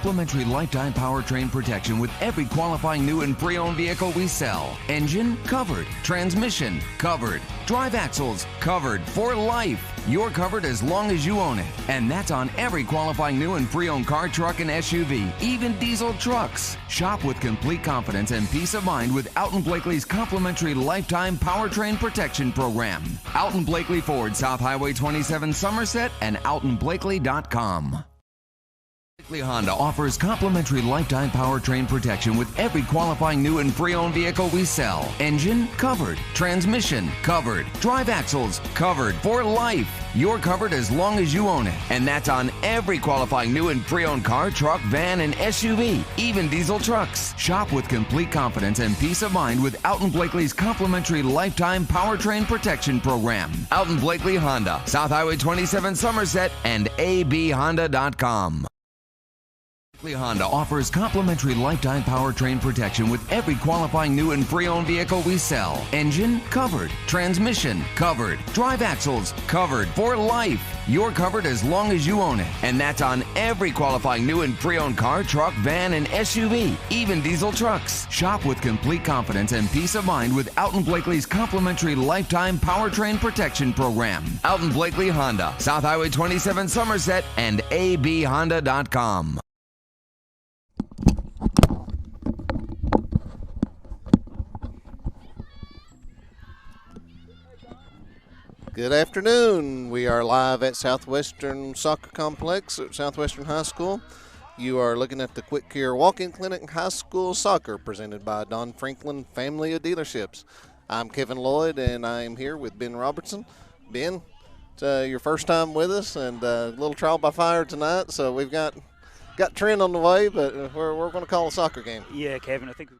complimentary lifetime powertrain protection with every qualifying new and pre-owned vehicle we sell. Engine covered, transmission covered, drive axles covered for life. You're covered as long as you own it. And that's on every qualifying new and pre-owned car, truck, and SUV, even diesel trucks. Shop with complete confidence and peace of mind with Alton Blakely's complimentary lifetime powertrain protection program. Alton Blakely Ford, South Highway 27 Somerset, and AltonBlakely.com. Blakely Honda offers complimentary lifetime powertrain protection with every qualifying new and pre-owned vehicle we sell. Engine covered, transmission covered, drive axles covered for life. You're covered as long as you own it. And that's on every qualifying new and pre-owned car, truck, van, and SUV, even diesel trucks. Shop with complete confidence and peace of mind with Alton Blakely's complimentary lifetime powertrain protection program. Alton Blakely Honda, South Highway 27 Somerset, and abhonda.com. Blakely Honda offers complimentary lifetime powertrain protection with every qualifying new and pre-owned vehicle we sell. Engine covered, transmission covered, drive axles covered for life. You're covered as long as you own it. And that's on every qualifying new and pre-owned car, truck, van, and SUV, even diesel trucks. Shop with complete confidence and peace of mind with Alton Blakely's complimentary lifetime powertrain protection program. Alton Blakely Honda, South Highway 27 Somerset, and abhonda.com. Good afternoon. We are live at Southwestern Soccer Complex at Southwestern High School. You are looking at the Quick Care Walk-In Clinic High School Soccer presented by Don Franklin Family of Dealerships. I'm Kevin Lloyd, and I am here with Ben Robertson. Ben, it's your first time with us, and a little trial by fire tonight. So we've got Trent on the way, but we're going to call a soccer game. Yeah, Kevin, I think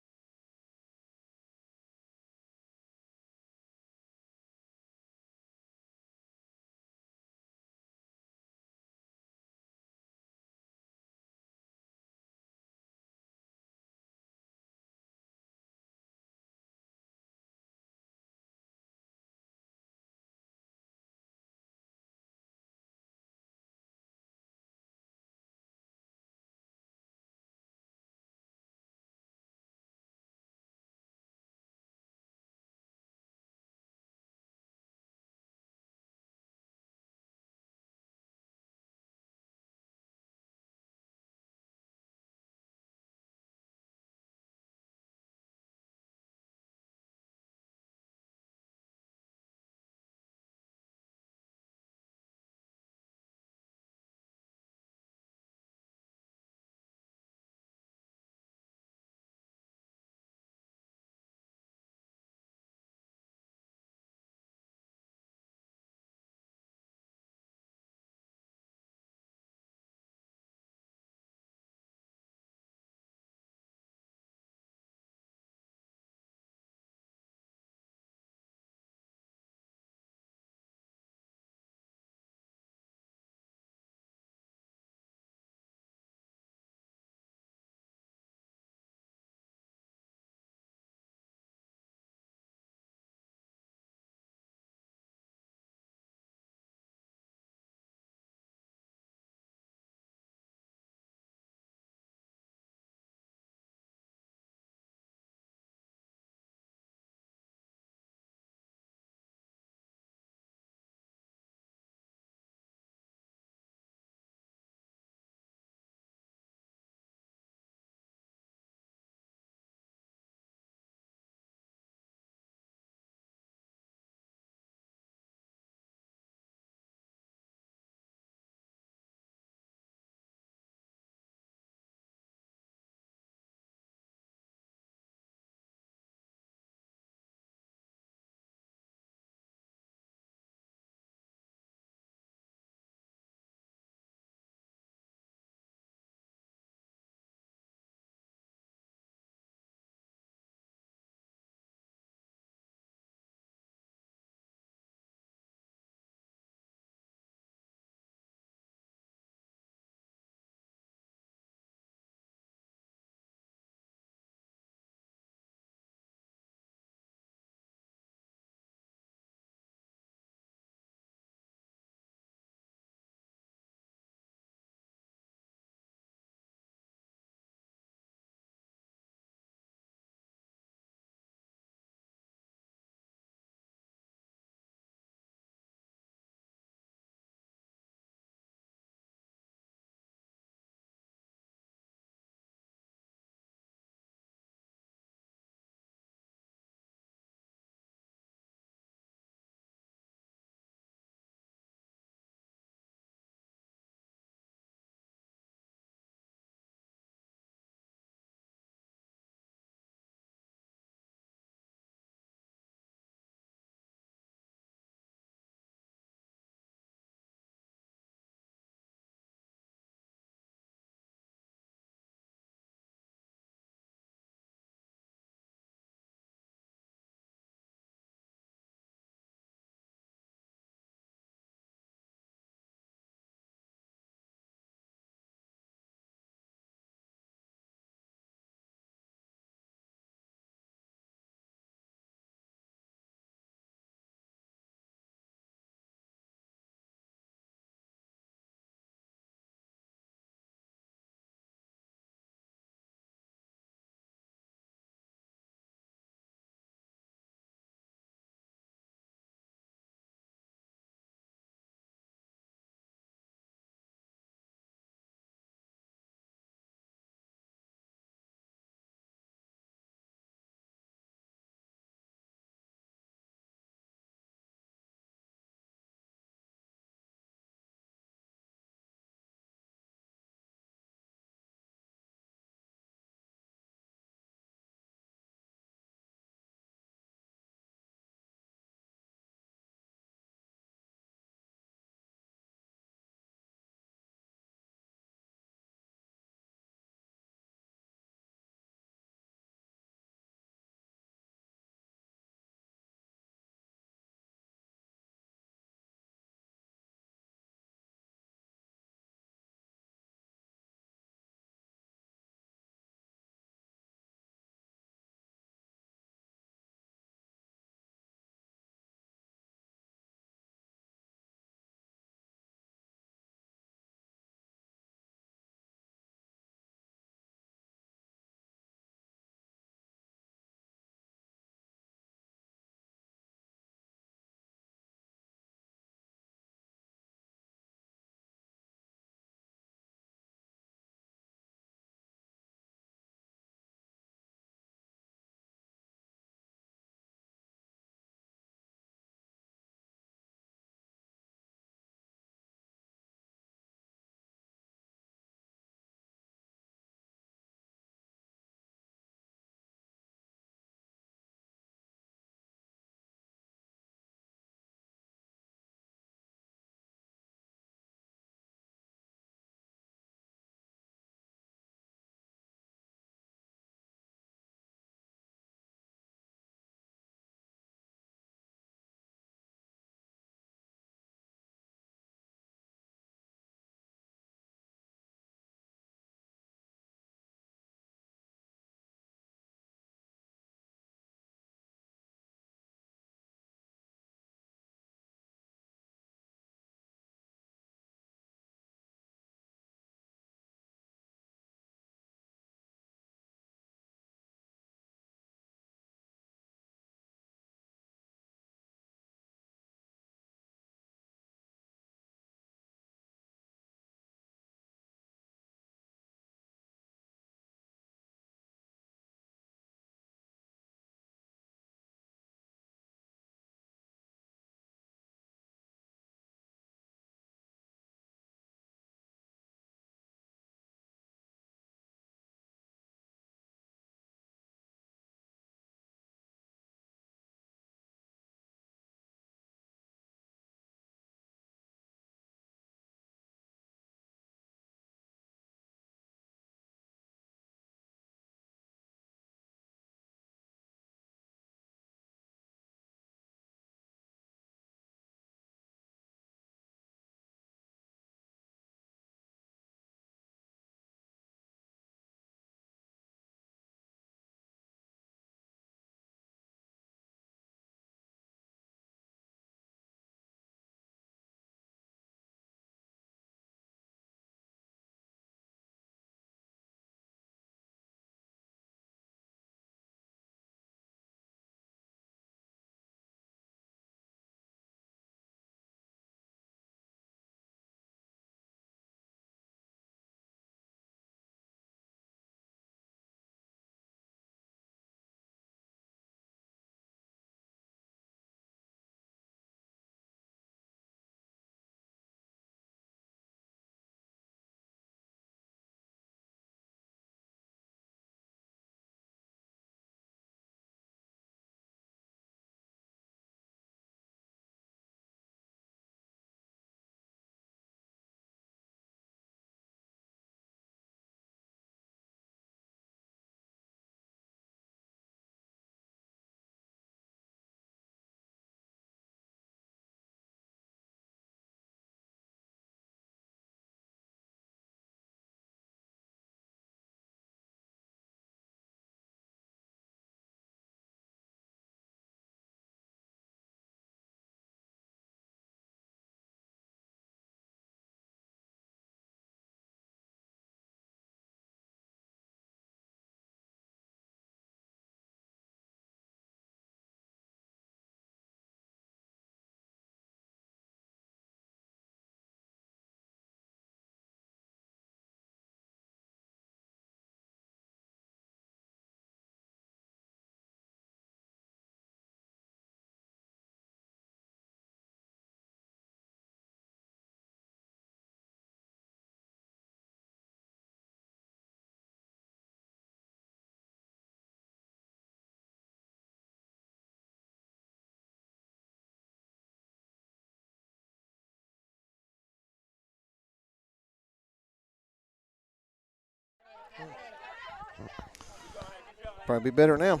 Probably be better now.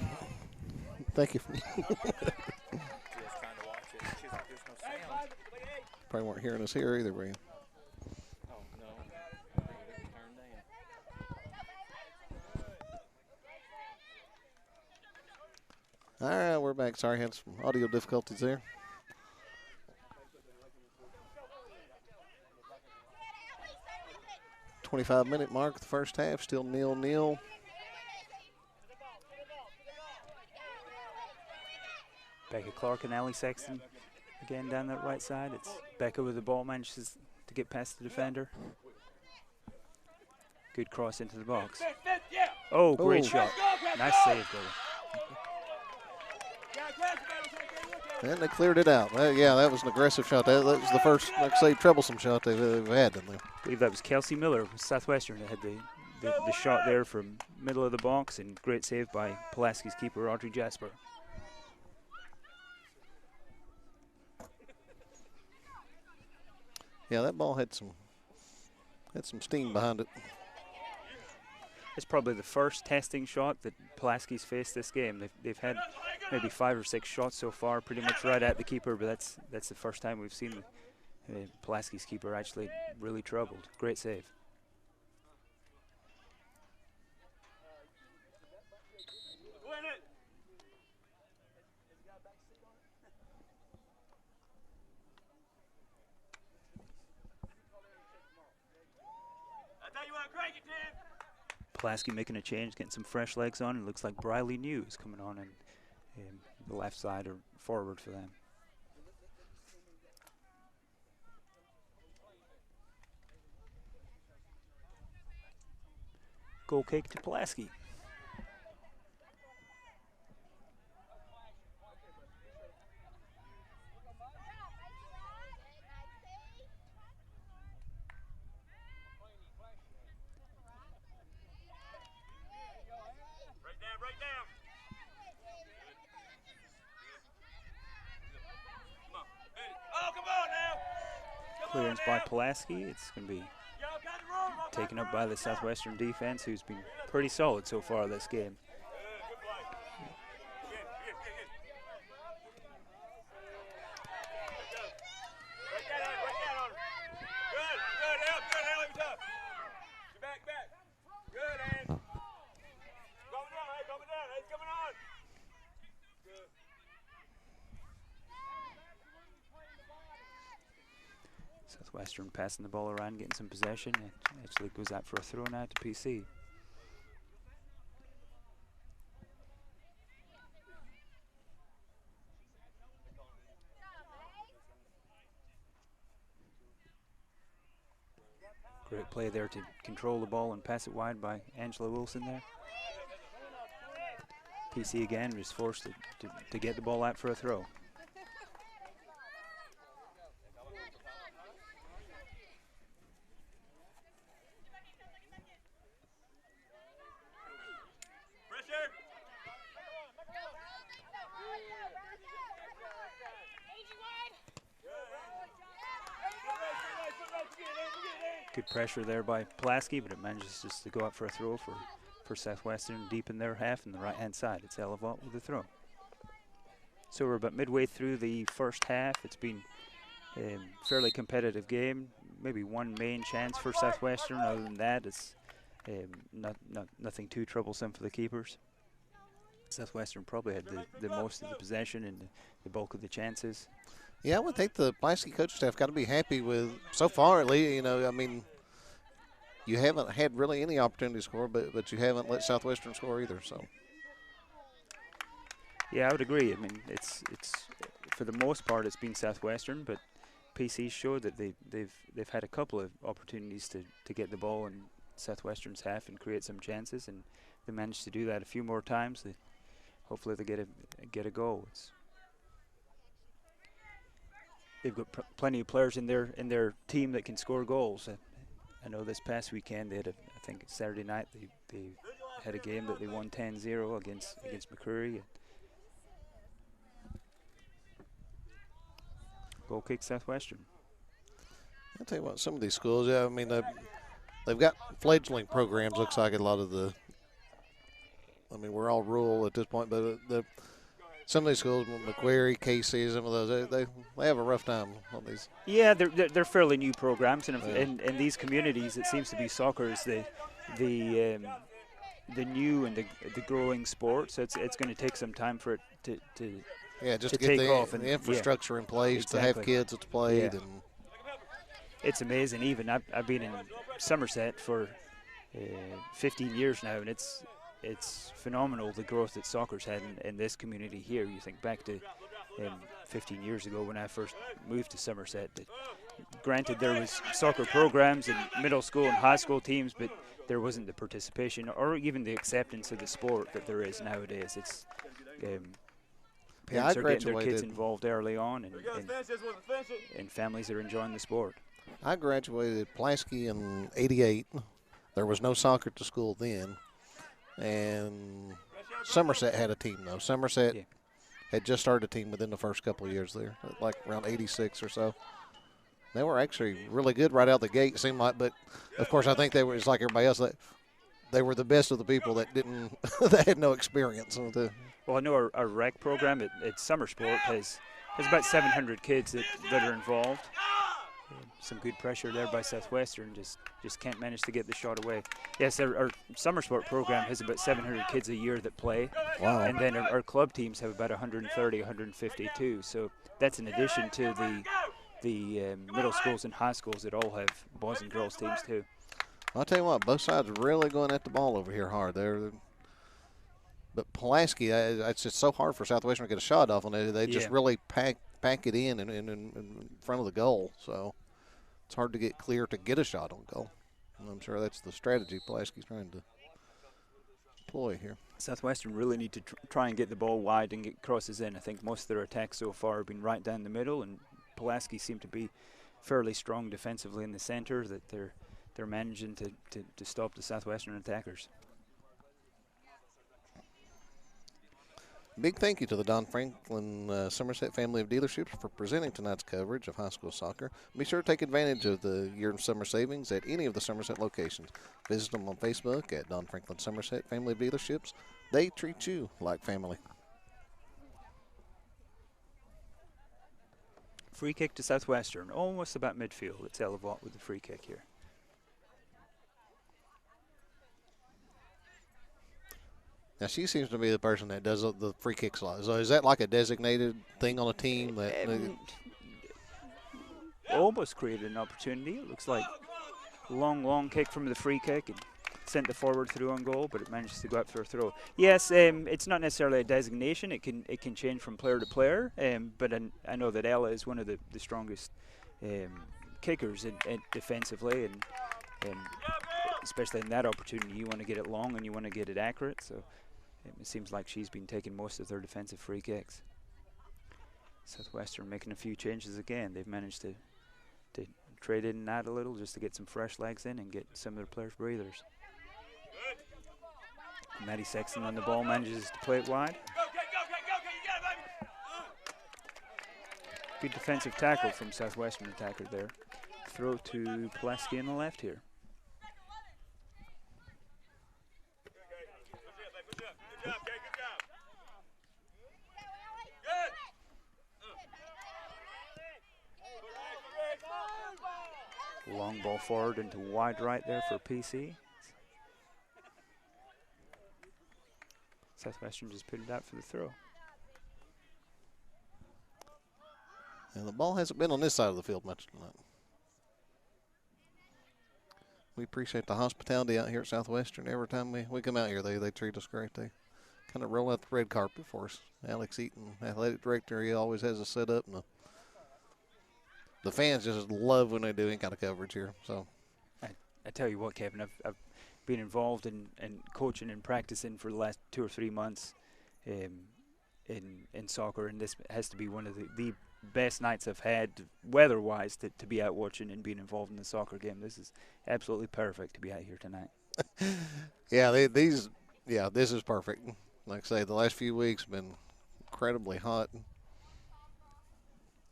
Thank you. Probably weren't hearing us here either, were you? Oh, no. I think it was turned down. All right, we're back. Sorry, had some audio difficulties there. "25-minute mark of the first half, still 0-0. Becca Clark and Allie Sexton again down that right side. It's Becca with the ball, manages to get past the defender. Good cross into the box. Oh, great shot. Nice save, though. And they cleared it out. Yeah, that was an aggressive shot. That was the first, like I say, troublesome shot they've had, didn't they? I believe that was Kelsey Miller with Southwestern that had the shot there from middle of the box, and great save by Pulaski's keeper, Audrey Jasper. Yeah, that ball had some steam behind it. It's probably the first testing shot that Pulaski's faced this game. They've had maybe 5 or 6 shots so far, pretty much right at the keeper, but that's the first time we've seen Pulaski's keeper actually really troubled. Great save. Pulaski making a change, getting some fresh legs on. It looks like Briley New is coming on in the left side or forward for them. Goal kick to Pulaski. Clearance by Pulaski. It's going to be taken up by the Southwestern defense, who's been pretty solid so far this game. Southwestern passing the ball around, getting some possession. It actually goes out for a throw now to PC. Great play there to control the ball and pass it wide by Angela Wilson there. PC again was forced to get the ball out for a throw. Good pressure there by Pulaski, but it manages just to go out for a throw for Southwestern deep in their half on the right-hand side. It's Elevant with the throw. So we're about midway through the first half. It's been a fairly competitive game. Maybe one main chance for Southwestern. Other than that, it's nothing too troublesome for the keepers. Southwestern probably had the most of the possession and the bulk of the chances. Yeah, I would think the Pulaski coach staff got to be happy with, so far at least, you know, I mean, you haven't had really any opportunity to score, but you haven't let Southwestern score either, so. Yeah, I would agree. I mean, it's for the most part it's been Southwestern, but PC showed that they've had a couple of opportunities to get the ball in Southwestern's half and create some chances, and they managed to do that a few more times. Hopefully they get a goal. They've got plenty of players in their team that can score goals. I know this past weekend they had I think Saturday night they had a game that they won 10-0 against McCreary. Goal kick Southwestern. I'll tell you what, some of these schools, yeah, I mean, they've got fledgling programs. Looks like a lot of the. I mean, we're all rural at this point, but some of these schools, Macquarie, Casey, some of those, they have a rough time on these. Yeah, they're fairly new programs, and Yeah. in these communities, it seems to be soccer is the new and the growing sport. So it's going to take some time for it to Yeah, just to to get take off and the infrastructure in place to have exactly. kids that's played. Yeah. And It's amazing. Even I've been in Somerset for 15 years now, and it's phenomenal the growth that soccer's had in this community here. You think back to 15 years ago when I first moved to Somerset. Granted, there was soccer programs in middle school and high school teams, but there wasn't the participation or even the acceptance of the sport that there is nowadays. It's Yeah, I parents are getting their kids graduated. involved early on, and families are enjoying the sport. I graduated Pulaski in '88. There was no soccer at the school then, and Somerset had a team though. Somerset Yeah. had just started a team within the first couple of years there, like around '86 or so. They were actually really good right out the gate, it seemed like. But of course, I think they were just like everybody else. They were the best of the people that didn't, that had no experience. Well, I know our rec program at Summersport has about 700 kids that are involved. Some good pressure there by Southwestern. Just can't manage to get the shot away. Yes, our Summersport program has about 700 kids a year that play. Wow. And then our club teams have about 130, 152. So that's in addition to the middle schools and high schools that all have boys and girls teams too. I'll tell you what, both sides are really going at the ball over here hard. But Pulaski, it's just so hard for Southwestern to get a shot off on it. They just Yeah. really pack it in front of the goal. So it's hard to get clear to get a shot on goal. And I'm sure that's the strategy Pulaski's trying to deploy here. Southwestern really need to try and get the ball wide and get crosses in. I think most of their attacks so far have been right down the middle, and Pulaski seem to be fairly strong defensively in the center, that they're managing to stop the Southwestern attackers. Big thank you to the Don Franklin Somerset family of dealerships for presenting tonight's coverage of high school soccer. Be sure to take advantage of the year of summer savings at any of the Somerset locations. Visit them on Facebook at Don Franklin Somerset family of dealerships. They treat you like family. Free kick to Southwestern, almost about midfield. It's Elevot with the free kick here. Now, she seems to be the person that does the free kicks a lot. So is that like a designated thing on a team? Almost created an opportunity. It looks like long kick from the free kick and sent the forward through on goal, but it manages to go out for a throw. Yes, it's not necessarily a designation. It can change from player to player, but I know that Ella is one of the strongest kickers defensively, and especially in that opportunity, you want to get it long and you want to get it accurate. So it seems like she's been taking most of their defensive free kicks. Southwestern making a few changes again. They've managed to trade in and out a little just to get some fresh legs in and get some of their players breathers. Maddie Sexton on the ball manages to play it wide. Good defensive tackle from Southwestern attacker there. Throw to Pulaski on the left here. Long ball forward into wide right there for PC. Southwestern just put it out for the throw. And the ball hasn't been on this side of the field much tonight. We appreciate the hospitality out here at Southwestern. Every time we come out here, they treat us great. They kind of roll out the red carpet for us. Alex Eaton, athletic director, he always has us set up, and the fans just love when they do any kind of coverage here. So, I tell you what, Kevin, I've been involved in coaching and practicing for the last 2 or 3 months in soccer, and this has to be one of the best nights I've had weather-wise to be out watching and being involved in the soccer game. This is absolutely perfect to be out here tonight. This is perfect. Like I say, the last few weeks have been incredibly hot.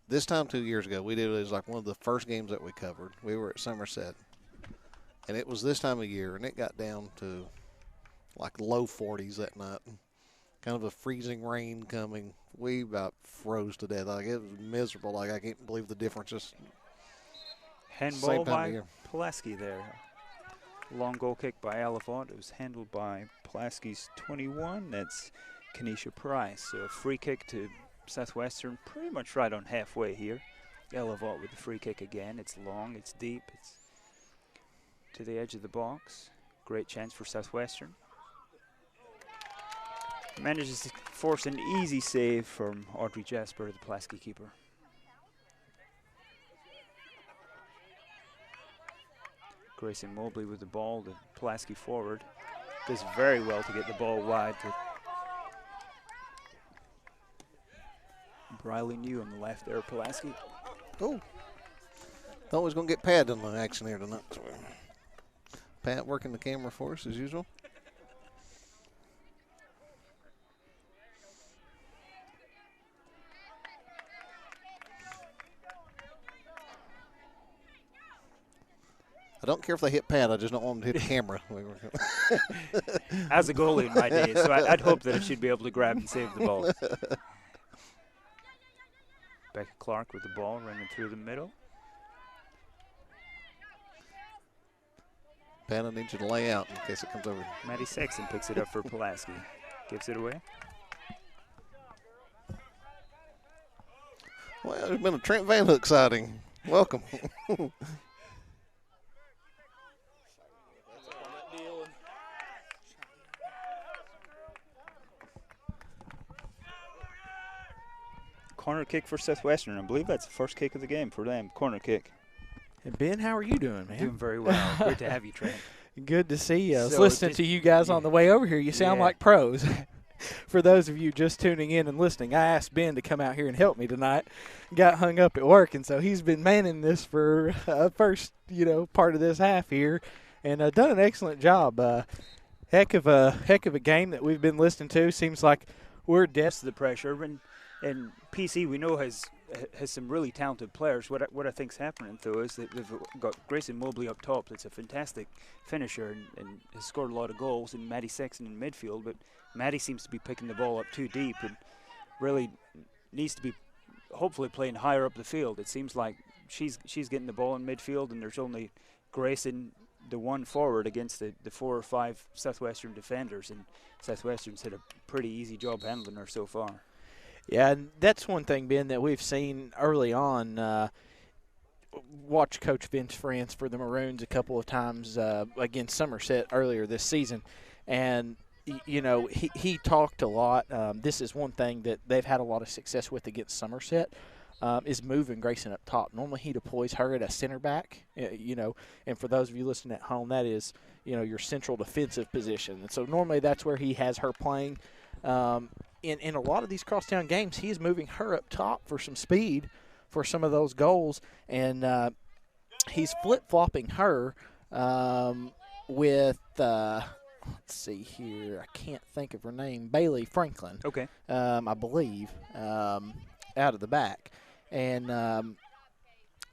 This time 2 years ago, it was like one of the first games that we covered. We were at Somerset, And it was this time of year, and it got down to like low 40s that night. Kind of a freezing rain coming. We about froze to death. Like, it was miserable. Like, I can't believe the differences. Handball by Pulaski there. Long goal kick by Elevant. It was handled by Pulaski's 21. That's Kenesha Price. So a free kick to Southwestern, pretty much right on halfway here. Elevant with the free kick again. It's long, it's deep, it's to the edge of the box. Great chance for Southwestern. Manages to force an easy save from Audrey Jasper, the Pulaski keeper. Grayson Mobley with the ball, the Pulaski forward. Does very well to get the ball wide to Briley New on the left there, Pulaski. Oh, thought we was going to get Pat in the action here tonight. Pat working the camera for us as usual. I don't care if they hit Pat. I just don't want them to hit the camera. As a goalie in my days, so I'd hope that it should be able to grab and save the ball. Becca Clark with the ball running through the middle. Pat, I need you to lay out in case it comes over. Maddie Sexton picks it up for Pulaski. Gives it away. Well, there's been a Trent Van Hook sighting. Welcome. Corner kick for Southwestern. I believe that's the first kick of the game for them. Corner kick. Hey Ben, how are you doing, man? Doing very well. Great to have you, Trent. Good to see you. I was So listening to you guys on the way over here. You sound like pros. For those of you just tuning in and listening, I asked Ben to come out here and help me tonight. Got hung up at work, and so he's been manning this for first, part of this half here, and done an excellent job. Heck of a game that we've been listening to. Seems like we're dead to the pressure, and PC we know has some really talented players. What I think's happening though is that they've got Grayson Mobley up top. That's a fantastic finisher and has scored a lot of goals. And Maddie Sexton in midfield, but Maddie seems to be picking the ball up too deep and really needs to be hopefully playing higher up the field. It seems like she's getting the ball in midfield, and there's only Grayson, the one forward, against the 4 or 5 Southwestern defenders, and Southwestern's had a pretty easy job handling her so far. Yeah, and that's one thing, Ben, that we've seen early on. Watch Coach Vince France for the Maroons a couple of times against Somerset earlier this season, and he talked a lot. This is one thing that they've had a lot of success with against Somerset, is moving Grayson up top. Normally he deploys her at a center back, and for those of you listening at home, that is, your central defensive position. And so normally that's where he has her playing. In a lot of these crosstown games, he is moving her up top for some speed for some of those goals, and he's flip-flopping her with, let's see here, I can't think of her name, Bailey Franklin. Okay. I believe, out of the back. And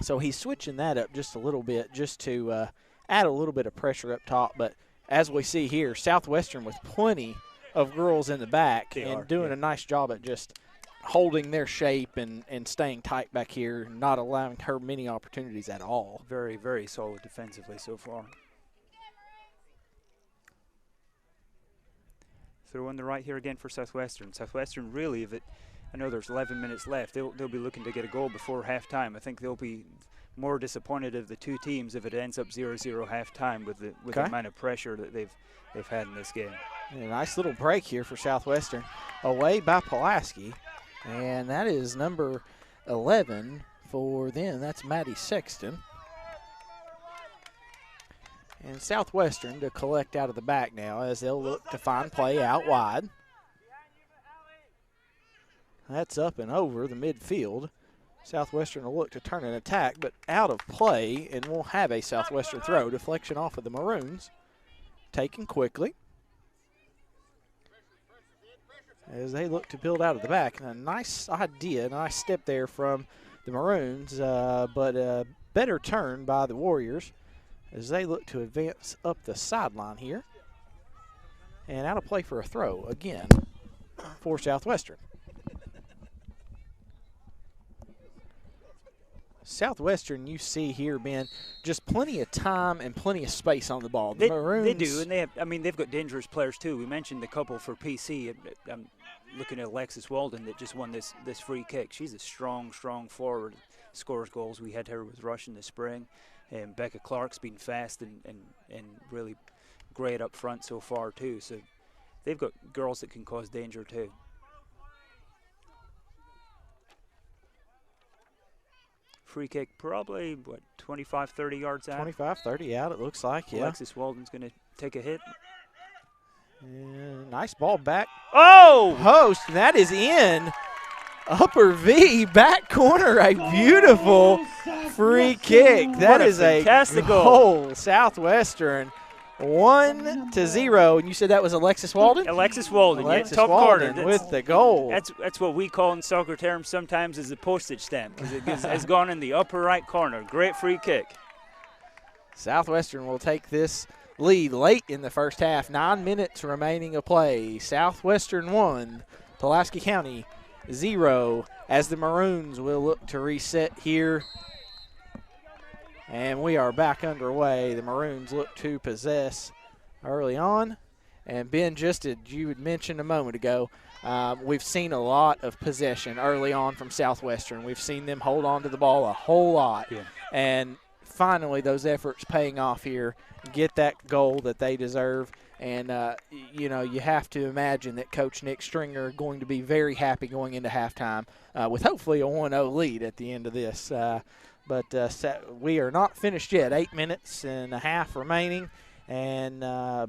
so he's switching that up just a little bit just to add a little bit of pressure up top. But as we see here, Southwestern with plenty of girls in the back doing a nice job at just holding their shape and staying tight back here, not allowing her many opportunities at all. Very, very solid defensively so far. Throw in the right here again for Southwestern. Southwestern really, I know there's 11 minutes left, they'll be looking to get a goal before halftime. I think they'll be more disappointed of the two teams if it ends up 0-0 halftime with the amount of pressure that they've had in this game. And a nice little break here for Southwestern, away by Pulaski, and that is number 11 for them. That's Maddie Sexton. And Southwestern to collect out of the back now as they'll look to find play out wide. That's up and over the midfield. Southwestern will look to turn an attack, but out of play, and we'll have a Southwestern throw. Deflection off of the Maroons. Taken quickly as they look to build out of the back. And a nice idea, nice step there from the Maroons, but a better turn by the Warriors. as they look to advance up the sideline here. And out of play for a throw again for Southwestern. Southwestern, you see here, Ben, just plenty of time and plenty of space on the ball. The Maroons, they do, and they have. I mean, they've got dangerous players too. We mentioned the couple for PC. I'm looking at Alexis Walden that just won this free kick. She's a strong forward. Scores goals. We had her with Rush in the spring, and Becca Clark's been fast and really great up front so far too. So they've got girls that can cause danger too. Free kick probably, 25, 30 yards out? 25, 30 out, it looks like, yeah. Alexis Walden's going to take a hit. And nice ball back. Oh! Post, that is in. Upper V, back corner, a beautiful free kick. That is a fantastic goal. Southwestern 1-0, and you said that was Alexis Walden? Alexis Walden, Alexis top Walden corner. with the goal. That's what we call in soccer terms sometimes as a postage stamp, because it has gone in the upper right corner. Great free kick. Southwestern will take this lead late in the first half. 9 minutes remaining of play. Southwestern 1, Pulaski County 0, as the Maroons will look to reset here. And we are back underway. The Maroons look to possess early on. And Ben, just as you had mentioned a moment ago, we've seen a lot of possession early on from Southwestern. We've seen them hold on to the ball a whole lot. Yeah. And finally those efforts paying off here, get that goal that they deserve. And, you know, you have to imagine that Coach Nick Stringer is going to be very happy going into halftime with hopefully a 1-0 lead at the end of this. But we are not finished yet. 8 minutes and a half remaining, and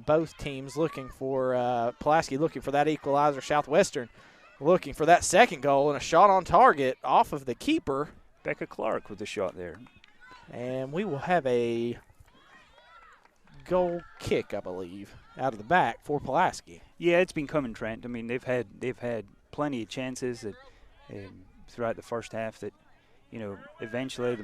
both teams looking for Pulaski looking for that equalizer. Southwestern looking for that second goal, and a shot on target off of the keeper. Becca Clark with the shot there. And we will have a goal kick, I believe, out of the back for Pulaski. Yeah, it's been coming, Trent. I mean, they've had plenty of chances that, throughout the first half that, you know, eventually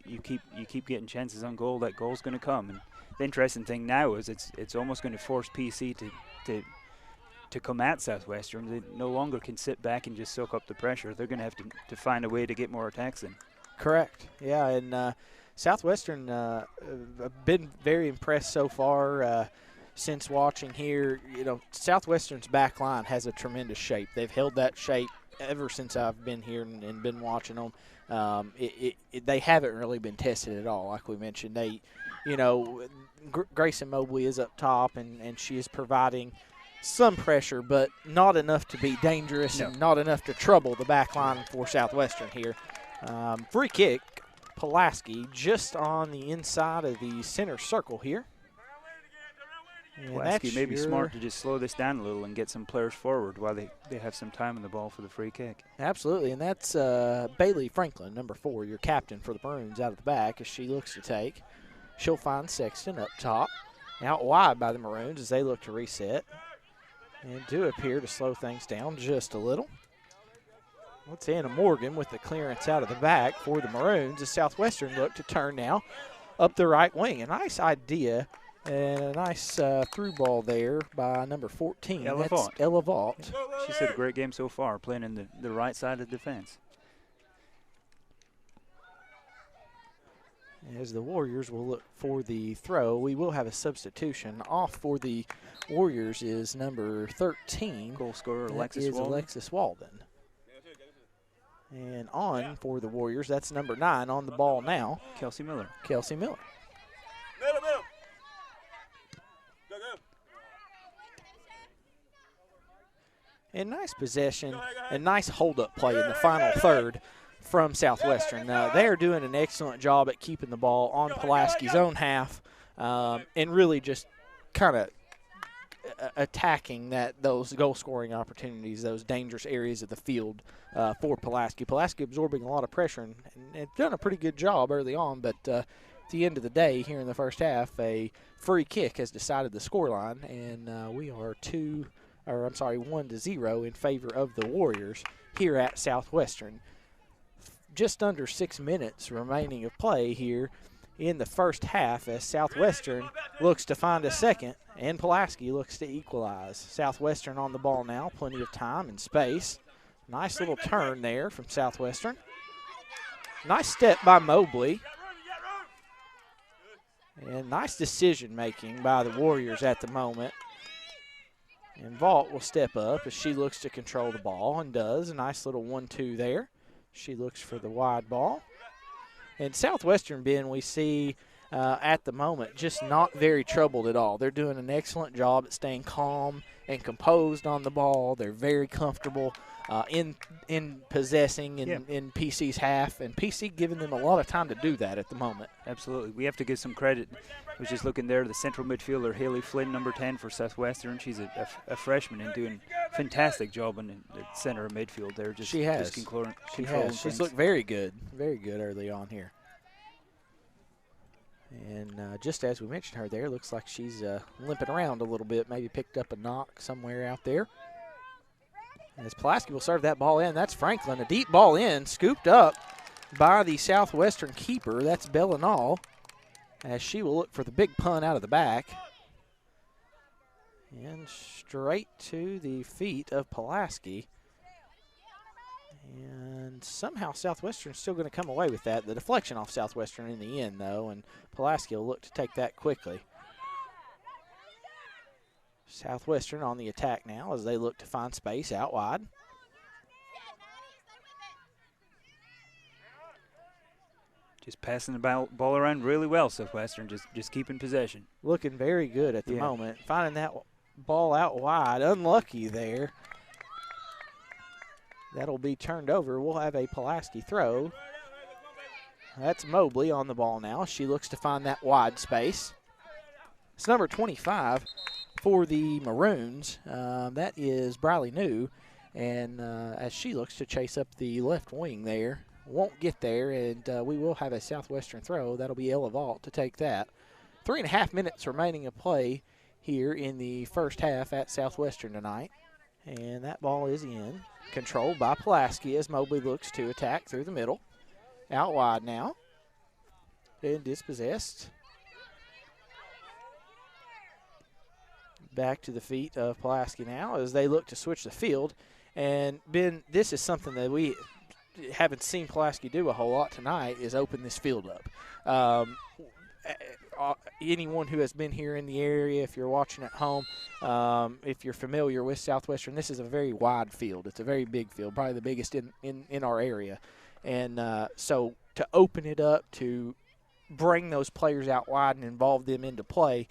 you keep getting chances on goal. That goal's going to come. And the interesting thing now is it's almost going to force PC to come at Southwestern. They no longer can sit back and just soak up the pressure. They're going to have to find a way to get more attacks in. Correct. Yeah, and Southwestern have been very impressed so far since watching here. You know, Southwestern's back line has a tremendous shape. They've held that shape ever since I've been here and been watching them. They haven't really been tested at all, like we mentioned. They, you know, Grayson Mobley is up top, and she is providing some pressure, but not enough to be dangerous and not enough to trouble the back line for Southwestern here. Free kick, Pulaski, just on the inside of the center circle here. Pulaski may be smart to just slow this down a little and get some players forward while they have some time on the ball for the free kick. Absolutely, and that's Bailey Franklin, number 4, your captain for the Maroons, out of the back as she looks to take. She'll find Sexton up top, out wide by the Maroons as they look to reset and do appear to slow things down just a little. It's Anna Morgan with the clearance out of the back for the Maroons as Southwestern look to turn now up the right wing. A nice idea. And a nice through ball there by number 14. Ella That's Vaught. Ella Vaught. She's had a great game so far, playing in the right side of the defense. As the Warriors will look for the throw, we will have a substitution. Off for the Warriors is number 13. Goal scorer Alexis Walden. And on for the Warriors, that's number 9 on the ball now. Kelsey Miller. Kelsey Miller. Middle. And nice possession and nice hold-up play in the final third from Southwestern. They are doing an excellent job at keeping the ball on Pulaski's own half and really just kind of attacking those goal-scoring opportunities, those dangerous areas of the field for Pulaski. Pulaski absorbing a lot of pressure and they've done a pretty good job early on, but at the end of the day, here in the first half, a free kick has decided the scoreline, and we are 1-0 in favor of the Warriors here at Southwestern. Just under 6 minutes remaining of play here in the first half as Southwestern looks to find a second and Pulaski looks to equalize. Southwestern on the ball now, plenty of time and space. Nice little turn there from Southwestern. Nice step by Mobley. And nice decision making by the Warriors at the moment. And Vaught will step up as she looks to control the ball and does. A nice little 1-2 there. She looks for the wide ball. And Southwestern, Ben, we see at the moment just not very troubled at all. They're doing an excellent job at staying calm and composed on the ball. They're very comfortable in possessing in PC's half, and PC giving them a lot of time to do that at the moment. Absolutely. We have to give some credit. I was just looking there, the central midfielder, Haley Flynn, number 10 for Southwestern. She's a freshman and doing a fantastic job in the center of midfield there. She has. Controlling She's things. looked very good early on here. And just as we mentioned her there, looks like she's limping around a little bit, maybe picked up a knock somewhere out there. As Pulaski will serve that ball in, that's Franklin. A deep ball in, scooped up by the Southwestern keeper. That's Bellinal, as she will look for the big punt out of the back. And straight to the feet of Pulaski. And somehow Southwestern's still going to come away with that. The deflection off Southwestern in the end, though, and Pulaski will look to take that quickly. Southwestern on the attack now as they look to find space out wide. Just passing the ball around really well, Southwestern, just keeping possession. Looking very good at the moment. Finding that ball out wide. Unlucky there. That'll be turned over. We'll have a Pulaski throw. That's Mobley on the ball now. She looks to find that wide space. It's number 25 for the Maroons. That is Briley New. And as she looks to chase up the left wing there, won't get there, and we will have a Southwestern throw. That'll be Ella Vaught to take that. 3.5 minutes remaining of play here in the first half at Southwestern tonight. And that ball is in. Controlled by Pulaski as Mobley looks to attack through the middle. Out wide now. And dispossessed. Back to the feet of Pulaski now as they look to switch the field. And, Ben, this is something that we haven't seen Pulaski do a whole lot tonight, is open this field up. Anyone who has been here in the area, if you're watching at home, if you're familiar with Southwestern, this is a very wide field. It's a very big field, probably the biggest in our area. And so to open it up, to bring those players out wide and involve them into play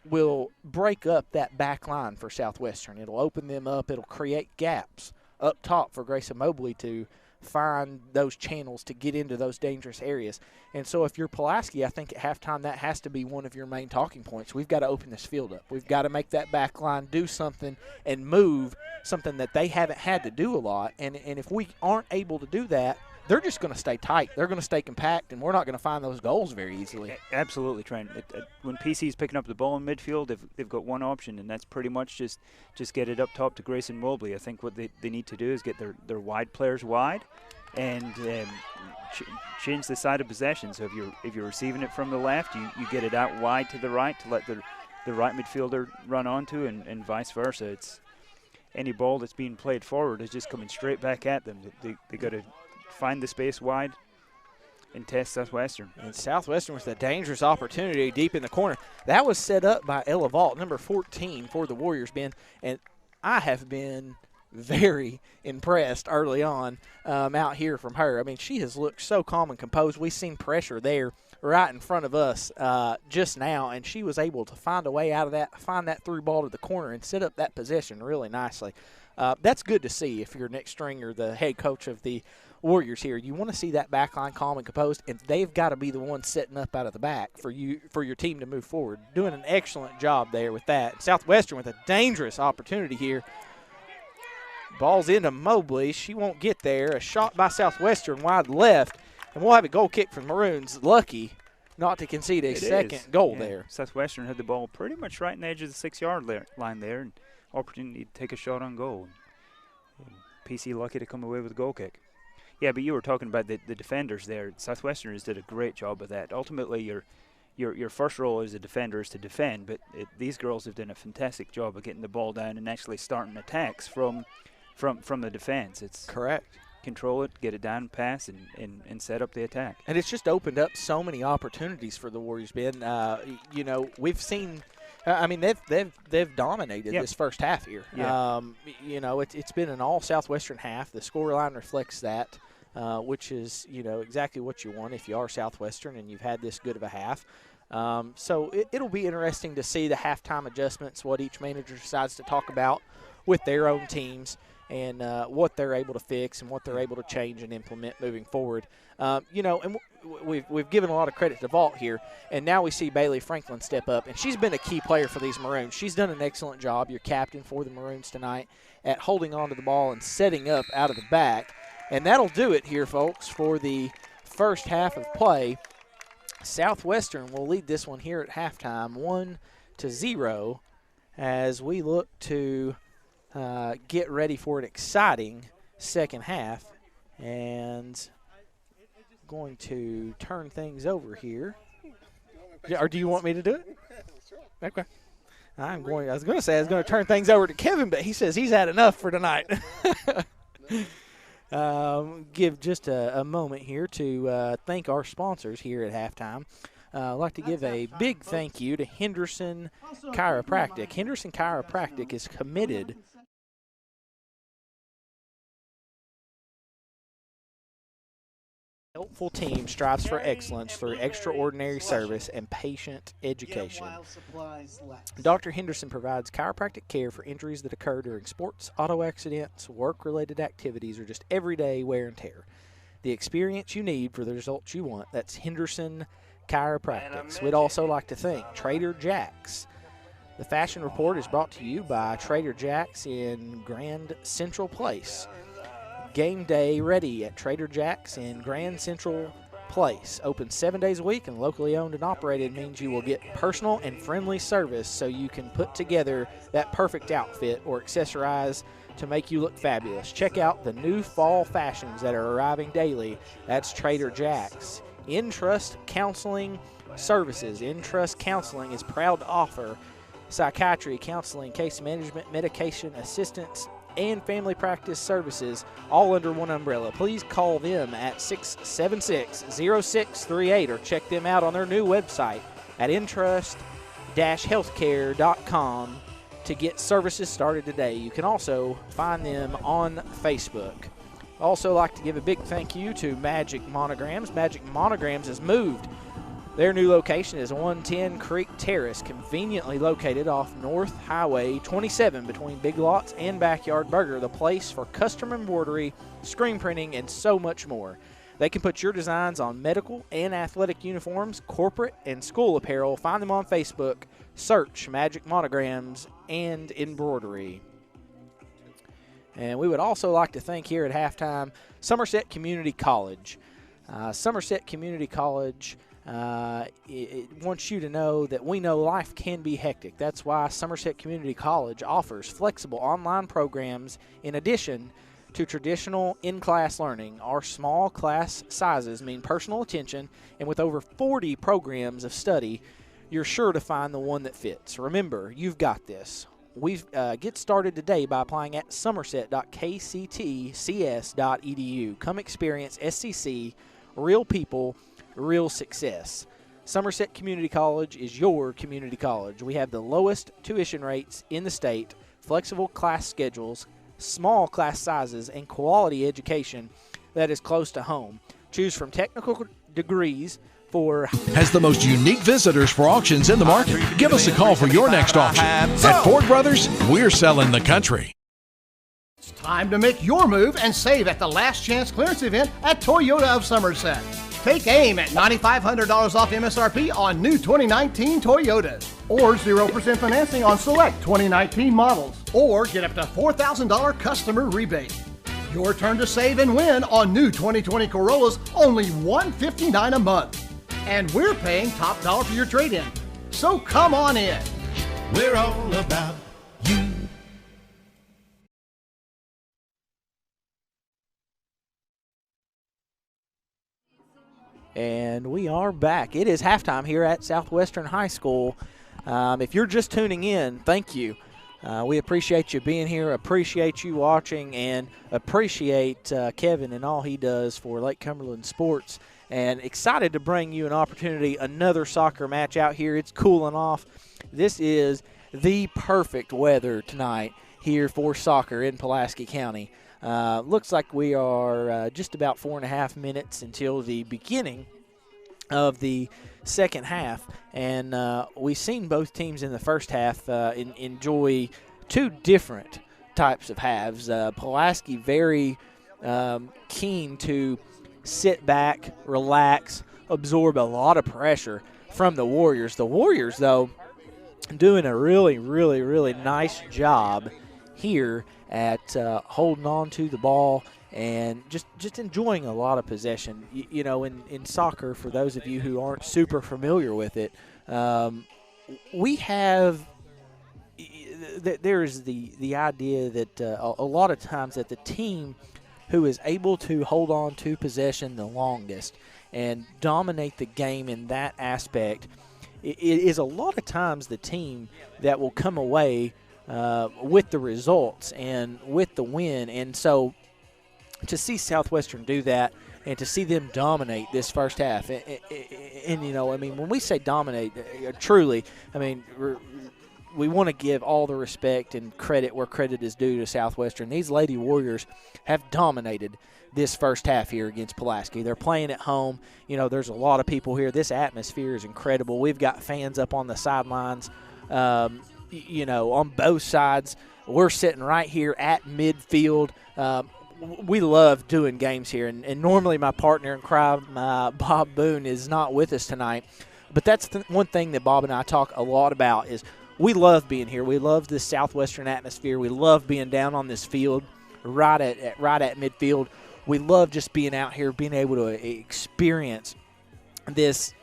will break up that back line for Southwestern. It'll open them up. It'll create gaps up top for Grayson Mobley to find those channels to get into those dangerous areas. And so if you're Pulaski, I think at halftime that has to be one of your main talking points. We've got to open this field up. We've got to make that back line do something and move, something that they haven't had to do a lot. And if we aren't able to do that, they're just going to stay tight. They're going to stay compact, and we're not going to find those goals very easily. Absolutely, Trent. When PC's picking up the ball in midfield, they've got one option, and that's pretty much just get it up top to Grayson Mobley. I think what they need to do is get their wide players wide and change the side of possession. So if you're receiving it from the left, you get it out wide to the right to let the right midfielder run onto, and vice versa. It's any ball that's being played forward is just coming straight back at them. They got to find the space wide and test Southwestern. And Southwestern with a dangerous opportunity deep in the corner. That was set up by Ella Vaught, number 14 for the Warriors, Ben. And I have been very impressed early on out here from her. I mean, she has looked so calm and composed. We've seen pressure there right in front of us just now, and she was able to find a way out of that, find that through ball to the corner and set up that possession really nicely. That's good to see if you're Nick Stringer, the head coach of the Warriors here. You want to see that back line calm and composed, and they've got to be the ones setting up out of the back for your team to move forward. Doing an excellent job there with that. Southwestern with a dangerous opportunity here. Ball's into Mobley. She won't get there. A shot by Southwestern wide left, and we'll have a goal kick from Maroons. Lucky not to concede a second goal there. Southwestern had the ball pretty much right in the edge of the 6-yard line there, and opportunity to take a shot on goal. And PC lucky to come away with a goal kick. Yeah, but you were talking about the defenders there. Southwesterners did a great job of that. Ultimately, your first role as a defender is to defend, but these girls have done a fantastic job of getting the ball down and actually starting attacks from the defense. It's correct. Control it, get it down, pass, and set up the attack. And it's just opened up so many opportunities for the Warriors, Ben. We've seen. I mean, they've dominated this first half here. Yeah. It's been an all Southwestern half. The scoreline reflects that, which is exactly what you want if you are Southwestern and you've had this good of a half. So it'll be interesting to see the halftime adjustments, what each manager decides to talk about with their own teams, and what they're able to fix and what they're able to change and implement moving forward. And we've given a lot of credit to Vault here, and now we see Bailey Franklin step up, and she's been a key player for these Maroons. She's done an excellent job, your captain for the Maroons tonight, at holding on to the ball and setting up out of the back. And that'll do it here, folks, for the first half of play. Southwestern will lead this one here at halftime 1-0 as we look to get ready for an exciting second half. And going to turn things over here. Or do you want me to do it? Okay. I was going to say I was going to turn things over to Kevin, but he says he's had enough for tonight. Give just a moment here to thank our sponsors here at halftime. I'd like to give a big thank you to Henderson Chiropractic. Henderson Chiropractic is committed helpful team strives for excellence through extraordinary service and patient education. Dr. Henderson provides chiropractic care for injuries that occur during sports, auto accidents, work-related activities, or just everyday wear and tear. The experience you need for the results you want, that's Henderson Chiropractics. We'd also like to thank Trader Jack's. The Fashion Report is brought to you by Trader Jack's in Grand Central Place. Game day ready at Trader Jack's in Grand Central Place. Open 7 days a week and locally owned and operated means you will get personal and friendly service so you can put together that perfect outfit or accessorize to make you look fabulous. Check out the new fall fashions that are arriving daily. That's Trader Jack's. InTrust Counseling Services. InTrust Counseling is proud to offer psychiatry, counseling, case management, medication assistance, and family practice services all under one umbrella. Please call them at 676-0638 or check them out on their new website at intrust-healthcare.com to get services started today. You can also find them on Facebook. Also like to give a big thank you to Magic Monograms. Magic Monograms has moved. Their new location is 110 Creek Terrace, conveniently located off North Highway 27 between Big Lots and Backyard Burger, the place for custom embroidery, screen printing, and so much more. They can put your designs on medical and athletic uniforms, corporate and school apparel. Find them on Facebook. Search Magic Monograms and Embroidery. And we would also like to thank here at halftime Somerset Community College. Somerset Community College it wants you to know that we know life can be hectic. That's why Somerset Community College offers flexible online programs in addition to traditional in-class learning. Our small class sizes mean personal attention, and with over 40 programs of study, you're sure to find the one that fits. Remember, you've got this. Get started today by applying at somerset.kctcs.edu. Come experience SCC, real people, real success. Somerset Community College is your community college. We have the lowest tuition rates in the state, flexible class schedules, small class sizes, and quality education that is close to home. Choose from technical degrees for has the most unique visitors for auctions in the market. Give us a call for your next auction. At Ford Brothers, we're selling the country. It's time to make your move and save at the Last Chance clearance event at Toyota of Somerset. Take aim at $9,500 off MSRP on new 2019 Toyotas, or 0% financing on select 2019 models, or get up to $4,000 customer rebate. Your turn to save and win on new 2020 Corollas, only $159 a month. And we're paying top dollar for your trade-in. So come on in. We're all about you. And we are back. It is halftime here at Southwestern High School. If you're just tuning in, thank you. We appreciate you being here, appreciate you watching, and appreciate Kevin and all he does for Lake Cumberland sports. And excited to bring you an opportunity, another soccer match out here. It's cooling off. This is the perfect weather tonight here for soccer in Pulaski County. Looks like we are just about 4.5 minutes until the beginning of the second half, and we've seen both teams in the first half enjoy two different types of halves. Pulaski very keen to sit back, relax, absorb a lot of pressure from the Warriors. The Warriors, though, doing a really, really, really nice job here at holding on to the ball and just enjoying a lot of possession. You know, in soccer, for those of you who aren't super familiar with it, we have there is the idea that a lot of times that the team who is able to hold on to possession the longest and dominate the game in that aspect it is a lot of times the team that will come away with the results and with the win. And so to see Southwestern do that and to see them dominate this first half, and you know, I mean, when we say dominate, truly, I mean, we want to give all the respect and credit where credit is due to Southwestern. These Lady Warriors have dominated this first half here against Pulaski. They're playing at home. You know, there's a lot of people here. This atmosphere is incredible. We've got fans up on the sidelines, you know, on both sides. We're sitting right here at midfield. We love doing games here, and normally my partner in crime, Bob Boone, is not with us tonight. But that's one thing that Bob and I talk a lot about is we love being here. We love this Southwestern atmosphere. We love being down on this field right at midfield. We love just being out here, being able to experience this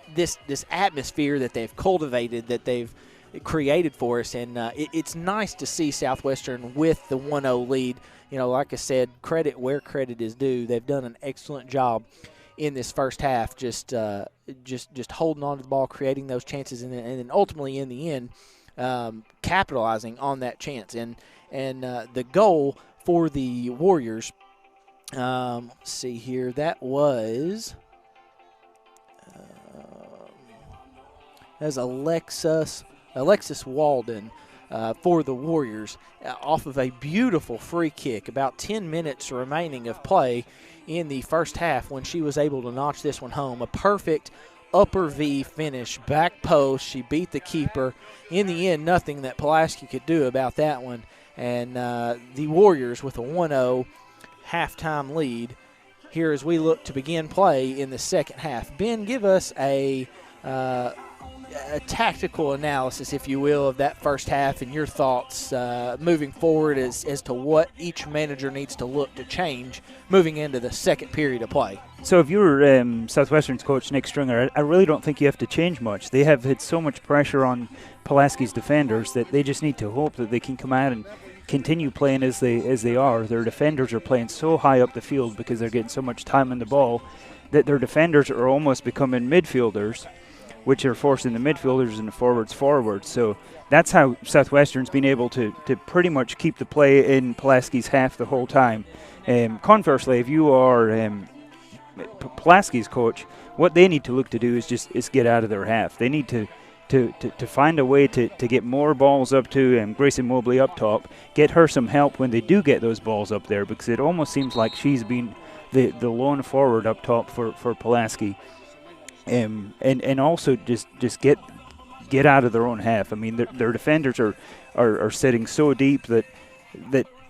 atmosphere that they've cultivated, that they've created for us. And it's nice to see Southwestern with the 1-0 lead. You know, like I said, credit where credit is due. They've done an excellent job in this first half, just holding on to the ball, creating those chances, and then ultimately in the end, capitalizing on that chance. And the goal for the Warriors, let's see here, that was Alexis Walden for the Warriors off of a beautiful free kick. About 10 minutes remaining of play in the first half when she was able to notch this one home. A perfect upper V finish, back post. She beat the keeper. In the end, nothing that Pulaski could do about that one. And the Warriors with a 1-0 halftime lead here as we look to begin play in the second half. Ben, give us a tactical analysis, if you will, of that first half and your thoughts moving forward as to what each manager needs to look to change moving into the second period of play. So if you're Southwestern's coach, Nick Stringer, I really don't think you have to change much. They have had so much pressure on Pulaski's defenders that they just need to hope that they can come out and continue playing as they are. Their defenders are playing so high up the field because they're getting so much time on the ball that their defenders are almost becoming midfielders, which are forcing the midfielders and the forwards forward. So that's how Southwestern's been able to pretty much keep the play in Pulaski's half the whole time. Conversely, if you are Pulaski's coach, what they need to look to do is get out of their half. They need to find a way to get more balls up to Grayson Mobley up top, get her some help when they do get those balls up there, because it almost seems like she's been the lone forward up top for Pulaski. And also just get out of their own half. I mean, their defenders are sitting so deep that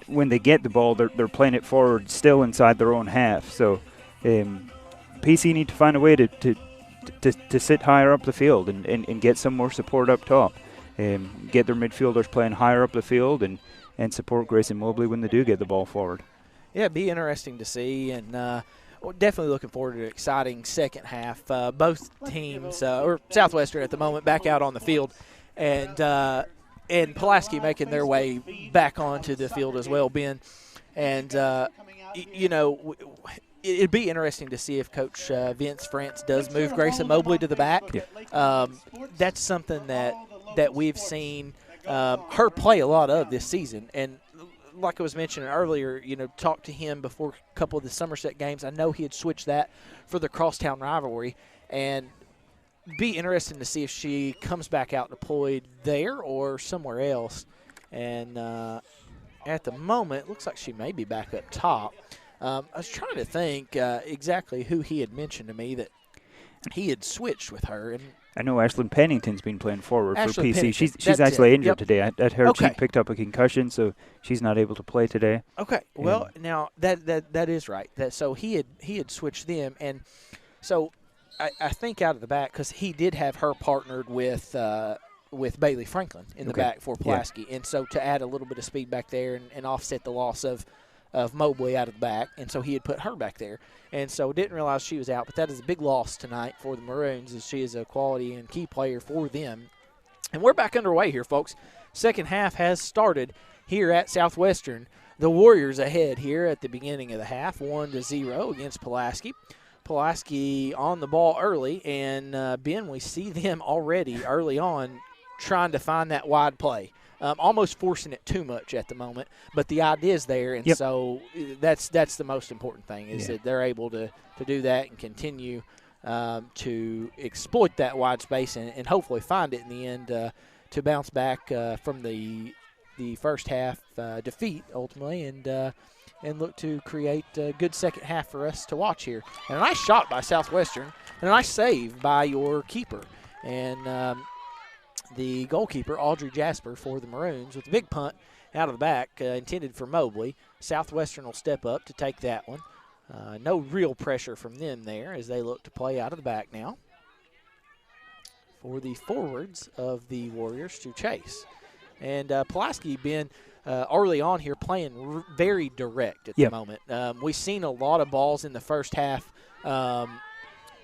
when they get the ball, they're playing it forward still inside their own half. So PC need to find a way to sit higher up the field and get some more support up top. Get their midfielders playing higher up the field and support Grayson Mobley when they do get the ball forward. Yeah, it'd be interesting to see, and definitely looking forward to an exciting second half. Both teams, or Southwestern at the moment, back out on the field, and Pulaski making their way back onto the field as well, Ben. And It'd be interesting to see if Coach Vince France does move Grayson Mobley to the back. Yeah. That's something that we've seen her play a lot of this season. And like I was mentioning earlier, talked to him before a couple of the Somerset games. I know he had switched that for the crosstown rivalry. And be interesting to see if she comes back out deployed there or somewhere else. And at the moment, it looks like she may be back up top. I was trying to think exactly who he had mentioned to me that he had switched with her. And I know Ashlyn Pennington's been playing forward for PC. Pennington, She's actually injured today. I heard Okay. she picked up a concussion, so she's not able to play today. Okay, well, now that is right. So he had switched them, and so I think out of the back, because he did have her partnered with Bailey Franklin in the back for Pulaski, and so to add a little bit of speed back there and offset the loss of Mobley out of the back, and so he had put her back there. And so didn't realize she was out, but that is a big loss tonight for the Maroons, as she is a quality and key player for them. And we're back underway here, folks. Second half has started here at Southwestern. The Warriors ahead here at the beginning of the half, 1-0 against Pulaski. Pulaski on the ball early, and Ben, we see them already early on trying to find that wide play. Almost forcing it too much at the moment, but the idea is there, and so that's the most important thing is that they're able to do that and continue to exploit that wide space and hopefully find it in the end to bounce back from the first half defeat ultimately and look to create a good second half for us to watch here. And a nice shot by Southwestern and a nice save by your keeper. And the goalkeeper, Audrey Jasper, for the Maroons with a big punt out of the back intended for Mobley. Southwestern will step up to take that one. No real pressure from them there as they look to play out of the back now for the forwards of the Warriors to chase. And Pulaski been early on here playing very direct at the moment. We've seen a lot of balls in the first half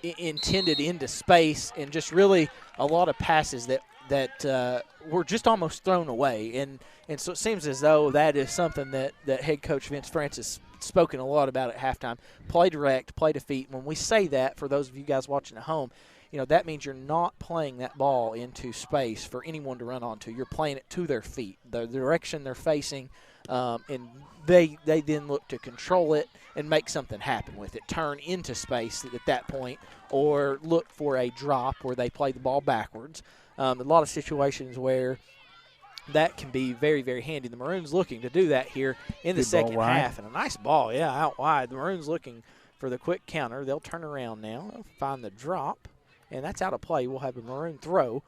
intended into space and just really a lot of passes that were just almost thrown away. And so it seems as though that is something that head coach Vince Francis spoken a lot about at halftime. Play direct, play to feet. When we say that, for those of you guys watching at home, that means you're not playing that ball into space for anyone to run onto. You're playing it to their feet, the direction they're facing, and they then look to control it and make something happen with it, turn into space at that point, or look for a drop where they play the ball backwards. A lot of situations where that can be very, very handy. The Maroons looking to do that here in the second half. And a nice ball, out wide. The Maroons looking for the quick counter. They'll turn around now. They'll find the drop, and that's out of play. We'll have a Maroon throw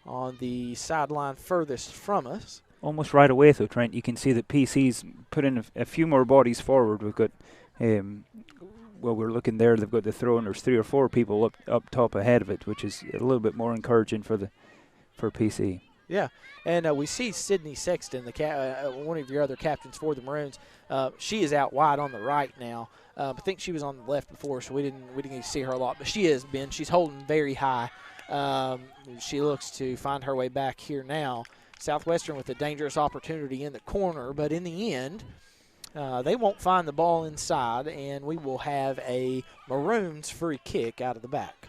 on the sideline furthest from us. Almost right away, though, Trent, you can see that PC's put in a few more bodies forward. We've got, we're looking there. They've got the throw, and there's 3 or 4 people up top ahead of it, which is a little bit more encouraging for PC. Yeah, and we see Sydney Sexton, one of your other captains for the Maroons. She is out wide on the right now. I think she was on the left before, so we didn't get to see her a lot. But she is, Ben. She's holding very high. She looks to find her way back here now. Southwestern with a dangerous opportunity in the corner, but in the end, they won't find the ball inside, and we will have a Maroons free kick out of the back.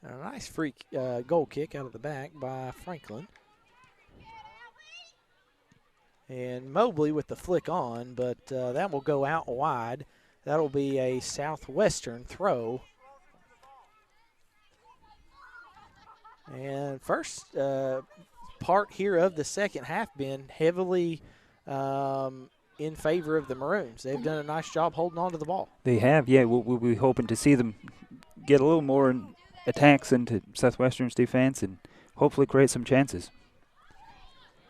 A nice free goal kick out of the back by Franklin. And Mobley with the flick on, but that will go out wide. That'll be a Southwestern throw. And first part here of the second half been heavily in favor of the Maroons. They've done a nice job holding on to the ball. They have, yeah. We'll be hoping to see them get a little more attacks into Southwestern's defense and hopefully create some chances.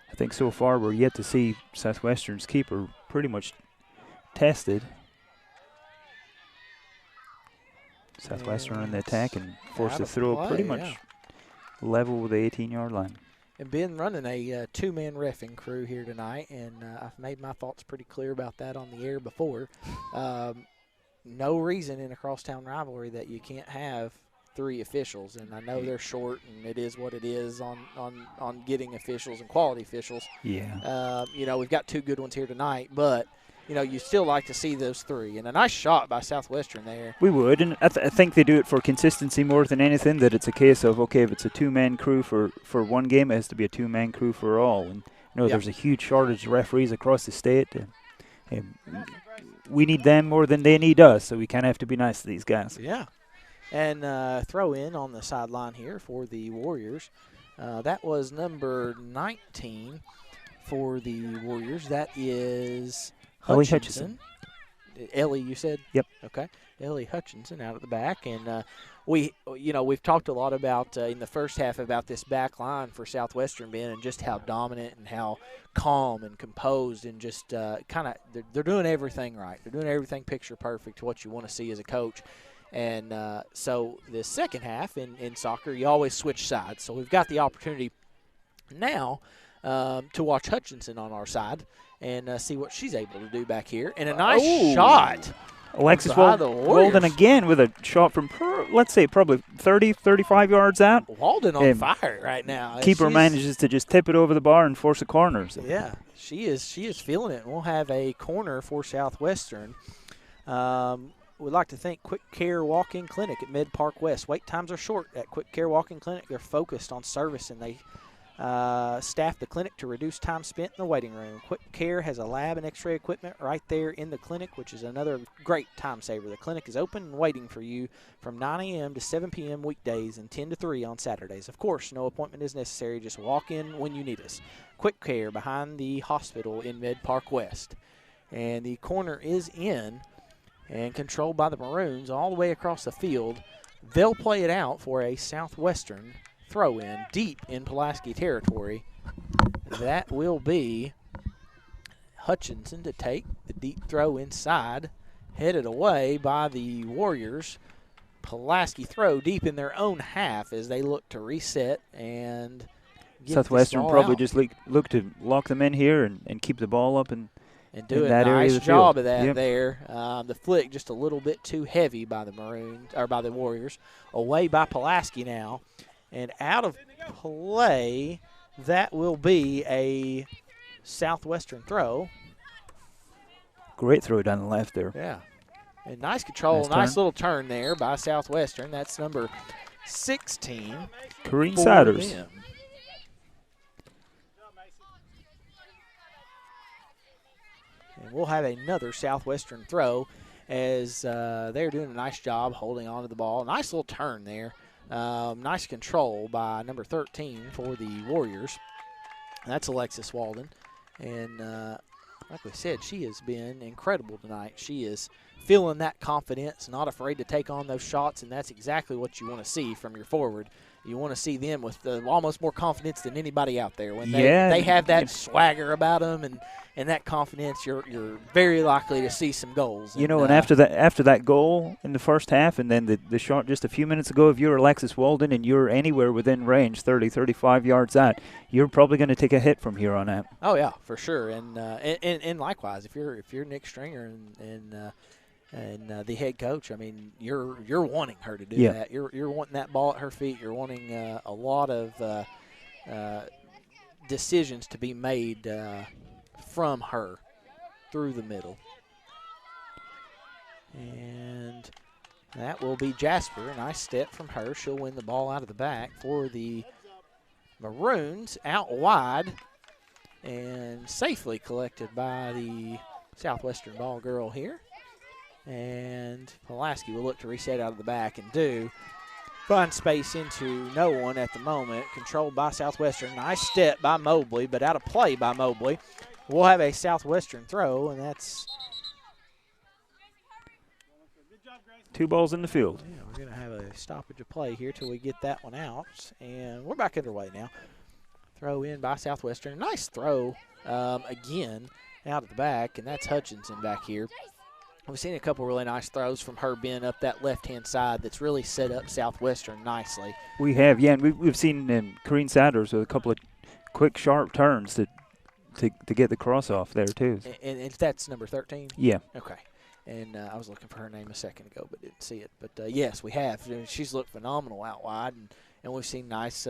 I think so far we're yet to see Southwestern's keeper pretty much tested. Southwestern on the attack and forced to throw pretty much level with the 18-yard line. And Ben running a two-man reffing crew here tonight, and I've made my thoughts pretty clear about that on the air before. No reason in a crosstown rivalry that you can't have 3 officials, and I know they're short, and it is what it is on getting officials and quality officials. Yeah. We've got 2 good ones here tonight, but you still like to see those 3. And a nice shot by Southwestern there. We would, and I think they do it for consistency more than anything, that it's a case of, okay, if it's a 2-man crew for one game, it has to be a 2-man crew for all. And there's a huge shortage of referees across the state. And we need them more than they need us, so we kind of have to be nice to these guys. Yeah. And throw in on the sideline here for the Warriors. That was number 19 for the Warriors. That is Ellie Hutchinson. Ellie, you said? Yep. Okay. Ellie Hutchinson out at the back. And we've talked a lot about in the first half about this back line for Southwestern being and just how dominant and how calm and composed and just they're doing everything right. They're doing everything picture perfect to what you want to see as a coach. And so the second half in soccer, you always switch sides. So we've got the opportunity now to watch Hutchinson on our side and see what she's able to do back here. And a nice shot. Alexis Walden again with a shot from, let's say, probably 30, 35 yards out. Walden on fire right now. Keeper manages to just tip it over the bar and force a corner. So. Yeah, she is feeling it. We'll have a corner for Southwestern. We'd like to thank Quick Care Walk-In Clinic at Mid Park West. Wait times are short at Quick Care Walk-In Clinic. They're focused on service, and they staff the clinic to reduce time spent in the waiting room. Quick Care has a lab and x-ray equipment right there in the clinic, which is another great time saver. The clinic is open and waiting for you from 9 a.m. to 7 p.m. weekdays and 10 to 3 on Saturdays. Of course, no appointment is necessary. Just walk in when you need us. Quick Care behind the hospital in Mid Park West. And the corner is in and controlled by the Maroons all the way across the field. They'll play it out for a Southwestern throw-in deep in Pulaski territory. That will be Hutchinson to take the deep throw inside, headed away by the Warriors. Pulaski throw deep in their own half as they look to reset and get Southwestern this ball probably out. just look to lock them in here and keep the ball up and do a that area nice of the job field. of that Yep. there. The flick just a little bit too heavy by the Maroons or by the Warriors. Away by Pulaski now, and out of play. That will be a Southwestern throw. Great throw down the left there. Yeah, and nice control, nice little turn there by Southwestern. That's number 16. Corrine for Siders. them. And we'll have another Southwestern throw as they're doing a nice job holding on to the ball. Nice little turn there. Nice control by number 13 for the Warriors. That's Alexis Walden. And like we said, she has been incredible tonight. She is feeling that confidence, not afraid to take on those shots, and that's exactly what you want to see from your forward. You want to see them with almost more confidence than anybody out there. When they have that swagger about them and that confidence, you're very likely to see some goals. And after that goal in the first half and then the shot just a few minutes ago, if you're Alexis Walden and you're anywhere within range, 30, 35 yards out, you're probably going to take a hit from here on out. Oh, yeah, for sure. And likewise, if you're Nick Stringer and the head coach, I mean, you're wanting her to do that. You're wanting that ball at her feet. You're wanting a lot of decisions to be made from her through the middle. And that will be Jasper. A nice step from her. She'll win the ball out of the back for the Maroons out wide and safely collected by the Southwestern ball girl here. And Pulaski will look to reset out of the back and find space into no one at the moment. Controlled by Southwestern. Nice step by Mobley, but out of play by Mobley. We'll have a Southwestern throw, and that's 2 balls in the field. Yeah, we're going to have a stoppage of play here till we get that one out. And we're back underway now. Throw in by Southwestern. Nice throw again out of the back, and that's Hutchinson back here. We've seen a couple really nice throws from her being up that left-hand side that's really set up Southwestern nicely. We have, and we've seen Corrine Sanders with a couple of quick, sharp turns to get the cross off there, too. And that's number 13? Yeah. Okay. And I was looking for her name a second ago, but didn't see it. But yes, we have. She's looked phenomenal out wide, and we've seen nice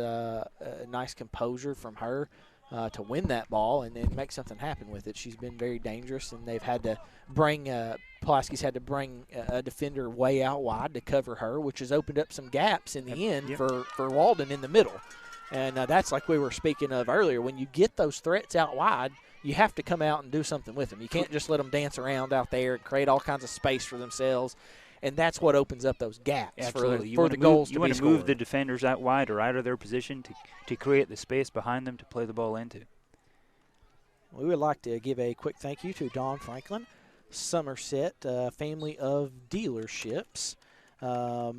composure from her to win that ball and make something happen with it. She's been very dangerous, and they've had to bring Pulaski's had to bring a defender way out wide to cover her, which has opened up some gaps in the end for Walden in the middle. And that's like we were speaking of earlier. When you get those threats out wide, you have to come out and do something with them. You can't just let them dance around out there and create all kinds of space for themselves. And that's what opens up those gaps for the goals to be scored. You want to move the defenders out wide or out of their position to create the space behind them to play the ball into. We would like to give a quick thank you to Don Franklin, Somerset family of dealerships, for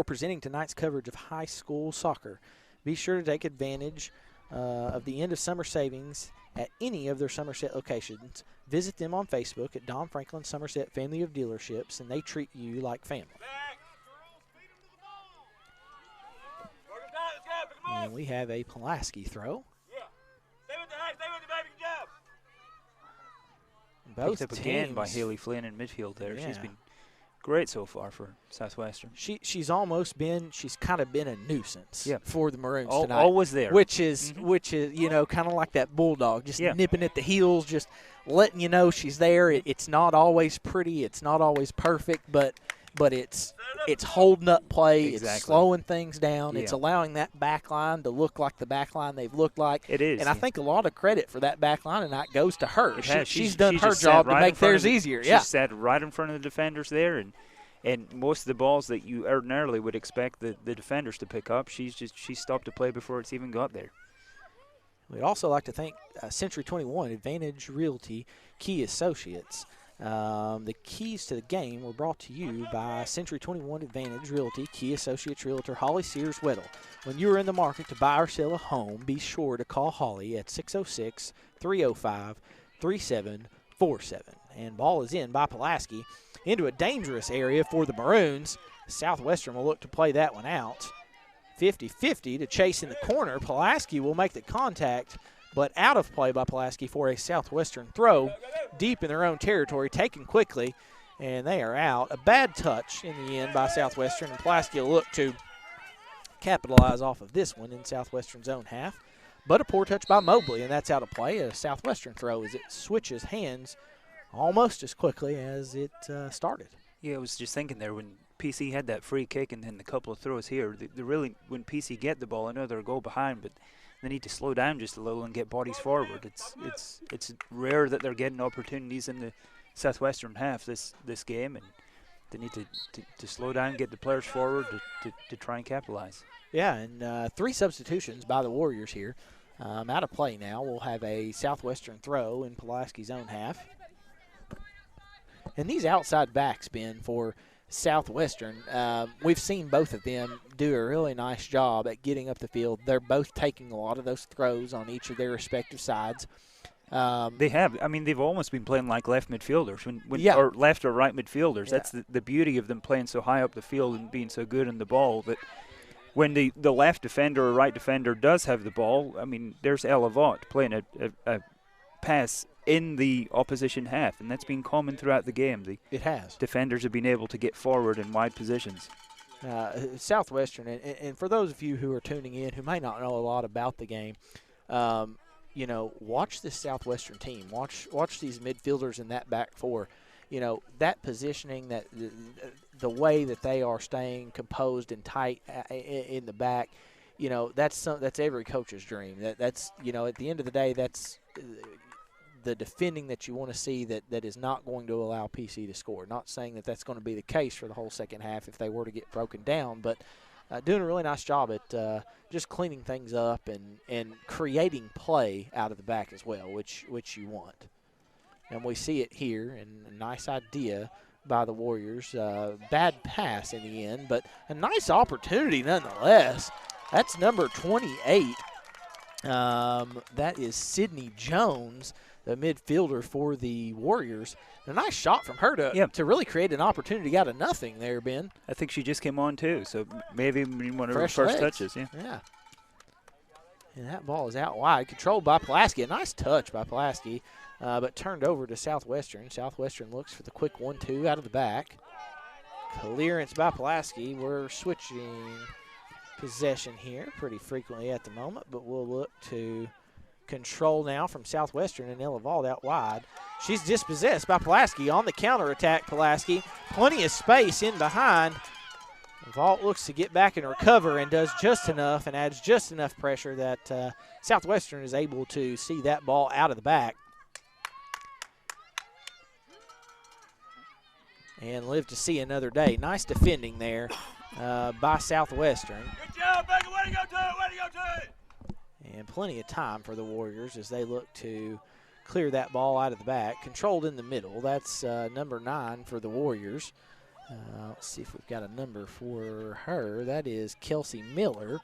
presenting tonight's coverage of high school soccer. Be sure to take advantage of the end of summer savings at any of their Somerset locations. Visit them on Facebook at Don Franklin Somerset Family of Dealerships, and they treat you like family. And we have a Pulaski throw. Both picked up teams, again by Haley Flynn in midfield there. Yeah. She's been great so far for Southwestern. She's kind of been a nuisance for the Maroons tonight. Always there. Which is kind of like that bulldog, just nipping at the heels, just letting you know she's there. It's not always pretty, it's not always perfect, but it's holding up play, it's slowing things down, it's allowing that back line to look like the back line they've looked like. It is. And I think a lot of credit for that back line tonight goes to her. She's done her job to make theirs easier. She sat right in front of the defenders there, and most of the balls that you ordinarily would expect the defenders to pick up, she stopped the play before it's even got there. We'd also like to thank Century 21 Advantage Realty Key Associates. The keys to the game were brought to you by Century 21 Advantage Realty Key Associates Realtor Holly Sears Weddle. When you are in the market to buy or sell a home, be sure to call Holly at 606-305-3747. And ball is in by Pulaski into a dangerous area for the Maroons. Southwestern will look to play that one out. 50-50 to chase in the corner. Pulaski will make the contact, but out of play by Pulaski for a Southwestern throw deep in their own territory, taken quickly, and they are out. A bad touch in the end by Southwestern, and Pulaski will look to capitalize off of this one in Southwestern's own half. But a poor touch by Mobley, and that's out of play. A Southwestern throw as it switches hands almost as quickly as it started. Yeah, I was just thinking there when PC had that free kick and then the couple of throws here, they really, when PC get the ball, I know they're a goal behind, but they need to slow down just a little and get bodies forward. It's rare that they're getting opportunities in the Southwestern half this game, and they need to slow down, get the players forward to try and capitalize. Yeah, and 3 substitutions by the Warriors here. Out of play now. We'll have a Southwestern throw in Pulaski's own half. And these outside backs, Ben, for Southwestern, we've seen both of them do a really nice job at getting up the field. They're both taking a lot of those throws on each of their respective sides. They have. I mean, they've almost been playing like left midfielders, or left or right midfielders. Yeah. That's the beauty of them playing so high up the field and being so good in the ball. That when the left defender or right defender does have the ball, I mean, there's Elavot playing a pass in the opposition half, and that's been common throughout the game. It has. Defenders have been able to get forward in wide positions. Southwestern, and for those of you who are tuning in who may not know a lot about the game, watch this Southwestern team. Watch these midfielders in that back four. That positioning, that the way that they are staying composed and tight in the back, that's every coach's dream. That's at the end of the day, that's the defending that you want to see that is not going to allow PC to score. Not saying that that's going to be the case for the whole second half if they were to get broken down, but doing a really nice job at just cleaning things up and creating play out of the back as well, which you want. And we see it here, and a nice idea by the Warriors. Bad pass in the end, but a nice opportunity nonetheless. That's number 28. That is Sydney Jones, the midfielder for the Warriors. A nice shot from her to really create an opportunity out of nothing there, Ben. I think she just came on too, so maybe one of her first touches. Yeah. And that ball is out wide, controlled by Pulaski. A nice touch by Pulaski, but turned over to Southwestern. Southwestern looks for the quick 1-2 out of the back. Clearance by Pulaski. We're switching possession here pretty frequently at the moment, but we'll look to control now from Southwestern, and Ella Vault out wide. She's dispossessed by Pulaski on the counterattack. Pulaski, plenty of space in behind. Vault looks to get back and recover and does just enough and adds just enough pressure that Southwestern is able to see that ball out of the back and live to see another day. Nice defending there by Southwestern. Good job, Baker. Way to go to it. Way to go to it. And plenty of time for the Warriors as they look to clear that ball out of the back. Controlled in the middle. That's number 9 for the Warriors. Let's see if we've got a number for her. That is Kelsey Miller.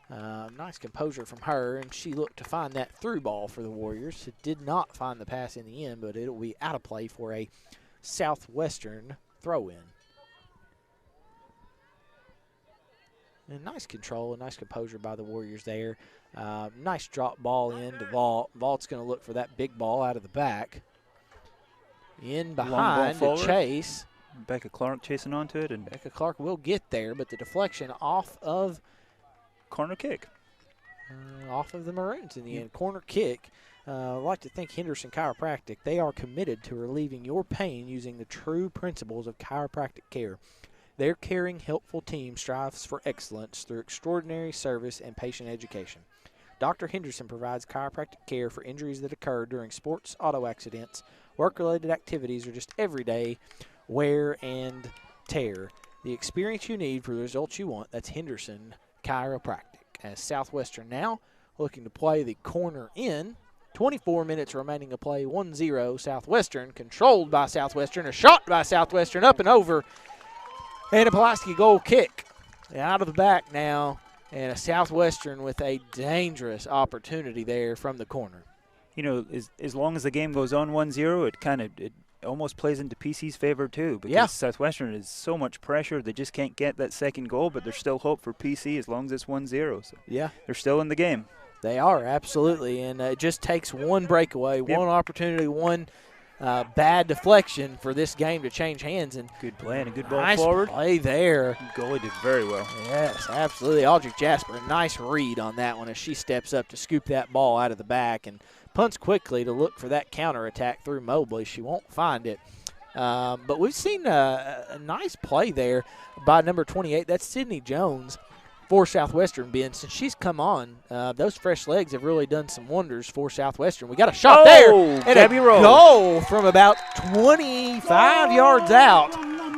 Nice composure from her, and she looked to find that through ball for the Warriors. It did not find the pass in the end, but it'll be out of play for a Southwestern throw-in. And nice control and nice composure by the Warriors there. Nice drop ball in to Vault. Vault's going to look for that big ball out of the back. In behind to Chase. Becca Clark chasing onto it, and Becca Clark will get there, but the deflection off of corner kick. Off of the Maroons in the end. Corner kick. I'd like to thank Henderson Chiropractic. They are committed to relieving your pain using the true principles of chiropractic care. Their caring, helpful team strives for excellence through extraordinary service and patient education. Dr. Henderson provides chiropractic care for injuries that occur during sports, auto accidents, work-related activities, or just everyday wear and tear. The experience you need for the results you want, that's Henderson Chiropractic. As Southwestern now looking to play the corner in. 24 minutes remaining to play, 1-0 Southwestern, controlled by Southwestern, a shot by Southwestern up and over, and a Pulaski goal kick out of the back now, and a Southwestern with a dangerous opportunity there from the corner. You know, as long as the game goes on 1-0, it almost plays into PC's favor too, because Southwestern is so much pressure, they just can't get that second goal, but there's still hope for PC as long as it's 1-0. So yeah, they're still in the game. They are, absolutely, and it just takes one breakaway, one opportunity, one bad deflection for this game to change hands. And good play and a good ball nice forward. Play there. Goalie did very well. Yes, absolutely. Aldrich Jasper, nice read on that one as she steps up to scoop that ball out of the back and punts quickly to look for that counterattack through Mobley. She won't find it. But we've seen a nice play there by number 28. That's Sydney Jones for Southwestern, Ben. Since she's come on, those fresh legs have really done some wonders for Southwestern. We got a shot there. And Gabby a Rowe. Goal from about 25 yards out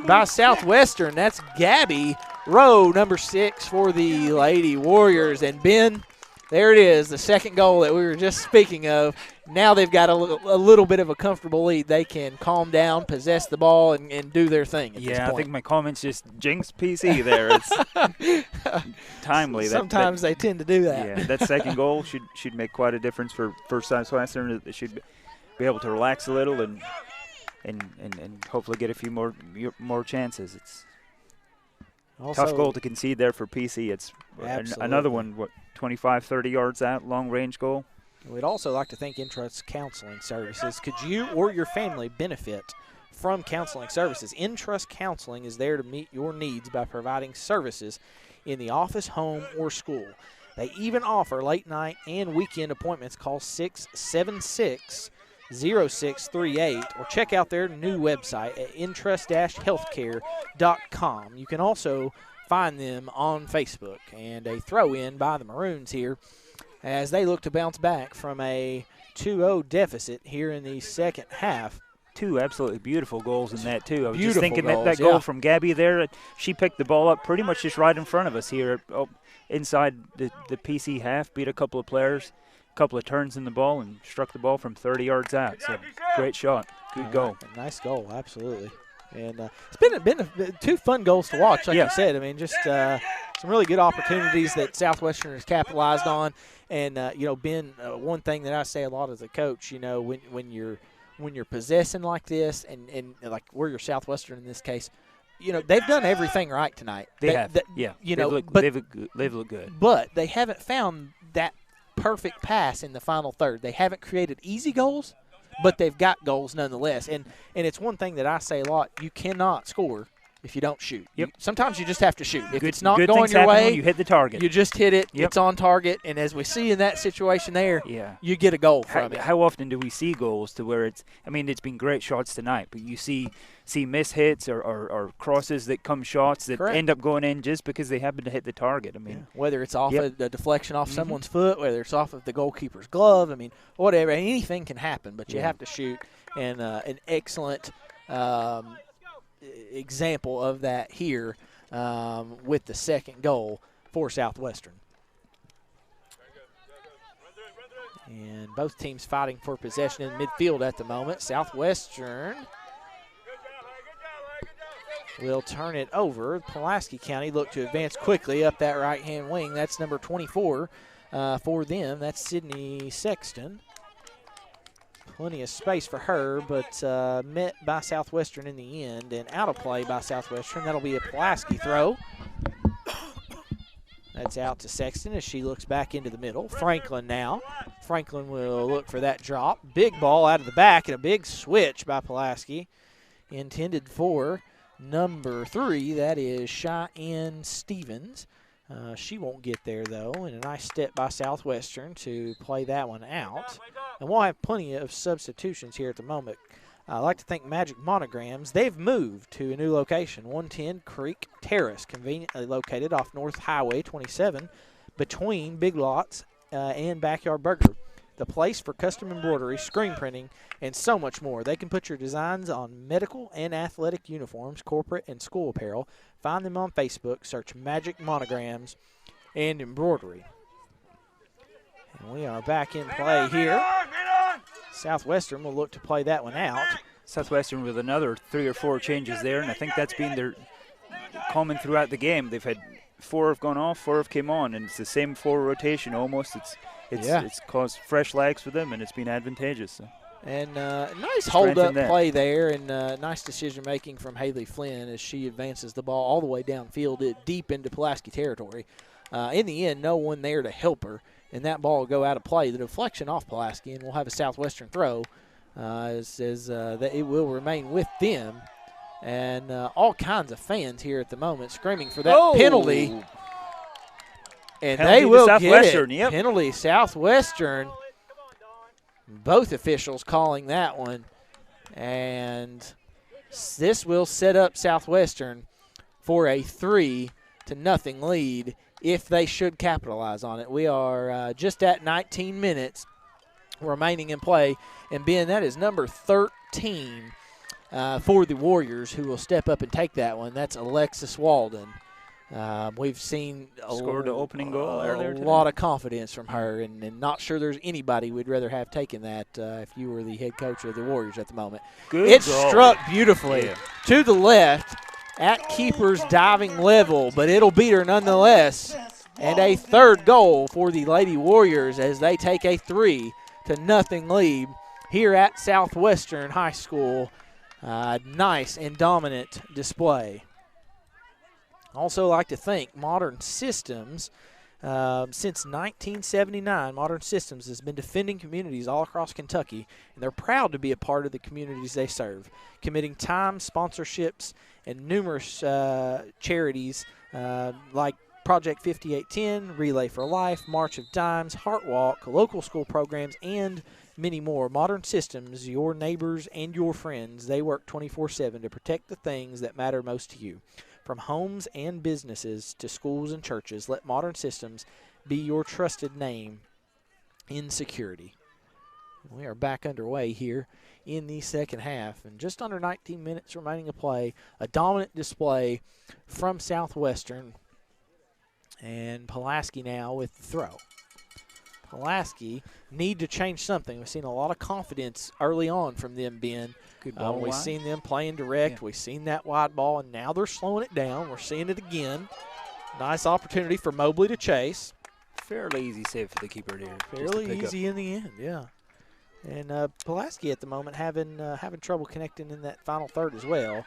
by Southwestern. That's Gabby Rowe, number 6 for the Lady Warriors. And Ben, there it is, the second goal that we were just speaking of. Now they've got a little bit of a comfortable lead. They can calm down, possess the ball, and do their thing at this point. I think my comments just jinxed PC there. It's timely. Sometimes they tend to do that. Yeah, that second goal should make quite a difference for Southwestern. They should be able to relax a little and hopefully get a few more chances. It's also tough goal to concede there for PC. It's another one, 25, 30 yards out, long-range goal. We'd also like to thank Intrust Counseling Services. Could you or your family benefit from counseling services? Intrust Counseling is there to meet your needs by providing services in the office, home, or school. They even offer late night and weekend appointments. Call 676-0638 or check out their new website at intrust-healthcare.com. You can also find them on Facebook. And a throw-in by the Maroons here as they look to bounce back from a 2-0 deficit here in the second half. Two absolutely beautiful goals in that, too. I was Beautiful just thinking goals, that goal from Gabby there, she picked the ball up pretty much just right in front of us here inside the PC half, beat a couple of players, a couple of turns in the ball, and struck the ball from 30 yards out. So great shot. Good goal. Nice goal, absolutely. And it's been two fun goals to watch, like you said. I mean, just some really good opportunities that Southwestern has capitalized on. And, Ben, one thing that I say a lot as a coach, when you're possessing like this and like we're your Southwestern in this case, they've done everything right tonight. They have. They've looked good. But they haven't found that perfect pass in the final third. They haven't created easy goals, but they've got goals nonetheless. And it's one thing that I say a lot: you cannot score if you don't shoot. Yep. Sometimes you just have to shoot. If it's not good going things your happen way, when you hit the target. you just hit it. Yep. It's on target. And as we see in that situation there, Yeah. you get a goal from it. How often do we see goals to where it's – I mean, it's been great shots tonight, but you see miss hits or crosses that come shots that Correct. end up going in just because they happen to hit the target. I mean, Whether it's off Yep. a deflection off someone's foot, whether it's off of the goalkeeper's glove, I mean, whatever. Anything can happen, but you have to shoot. And an excellent example of that here with the second goal for Southwestern. And both teams fighting for possession in midfield at the moment. Southwestern will turn it over. Pulaski County look to advance quickly up that right-hand wing. That's number 24 for them. That's Sydney Sexton. Plenty of space for her, but met by Southwestern in the end and out of play by Southwestern. That'll be a Pulaski throw. That's out to Sexton as she looks back into the middle. Franklin now. Franklin will look for that drop. Big ball out of the back and a big switch by Pulaski. Intended for number 3. That is Cheyenne Stevens. She won't get there, though, and a nice step by Southwestern to play that one out. And we'll have plenty of substitutions here at the moment. I'd like to thank Magic Monograms. They've moved to a new location, 110 Creek Terrace, conveniently located off North Highway 27 between Big Lots and Backyard Burger. The place for custom embroidery, screen printing, and so much more. They can put your designs on medical and athletic uniforms, corporate and school apparel. Find them on Facebook. Search Magic Monograms and Embroidery. And we are back in play here. Southwestern will look to play that one out. Southwestern with another 3 or 4 changes there, and I think that's been their common throughout the game. They've had 4 have gone off, 4 have came on, and it's the same 4 rotation almost. It's caused fresh legs for them, and it's been advantageous. So. And nice hold-up play there, and nice decision-making from Haley Flynn as she advances the ball all the way downfield, deep into Pulaski territory. In the end, no one there to help her, and that ball will go out of play. The deflection off Pulaski, and we'll have a Southwestern throw. Says that it will remain with them. And all kinds of fans here at the moment screaming for that penalty. And penalty they will get it. Yep. Penalty Southwestern. Both officials calling that one. And this will set up Southwestern for a 3-0 lead if they should capitalize on it. We are just at 19 minutes remaining in play. And, Ben, that is number 13 for the Warriors, who will step up and take that one. That's Alexis Walden. We've seen scored the opening goal earlier today. A lot of confidence from her, and not sure there's anybody we'd rather have taken that if you were the head coach of the Warriors at the moment. It struck beautifully to the left at keeper's diving level, but it'll beat her nonetheless. And a third goal for the Lady Warriors as they take a 3-0 lead here at Southwestern High School. Nice and dominant display. Also like to thank Modern Systems. Since 1979, Modern Systems has been defending communities all across Kentucky, and they're proud to be a part of the communities they serve, committing time, sponsorships, and numerous charities like Project 5810, Relay for Life, March of Dimes, Heart Walk, local school programs, and many more. Modern Systems, your neighbors and your friends, they work 24/7 to protect the things that matter most to you. From homes and businesses to schools and churches, let Modern Systems be your trusted name in security. We are back underway here in the second half, and just under 19 minutes remaining to play. A dominant display from Southwestern, and Pulaski now with the throw. Pulaski need to change something. We've seen a lot of confidence early on from them, Ben. We've seen them playing direct. Yeah. We've seen that wide ball, and now they're slowing it down. We're seeing it again. Nice opportunity for Mobley to chase. Fairly easy save for the keeper there. Fairly easy in the end, yeah. And Pulaski at the moment having trouble connecting in that final third as well.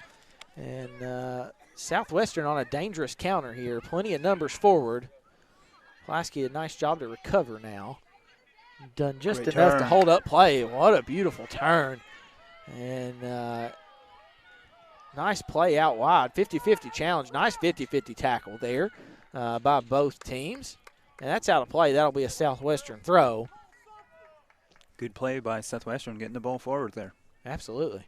And Southwestern on a dangerous counter here. Plenty of numbers forward. Pulaski a nice job to recover now. Done just Great enough to turn. hold up play. What a beautiful turn. And nice play out wide. 50-50 challenge. Nice 50-50 tackle there by both teams. And that's out of play. That'll be a Southwestern throw. Good play by Southwestern getting the ball forward there. Absolutely.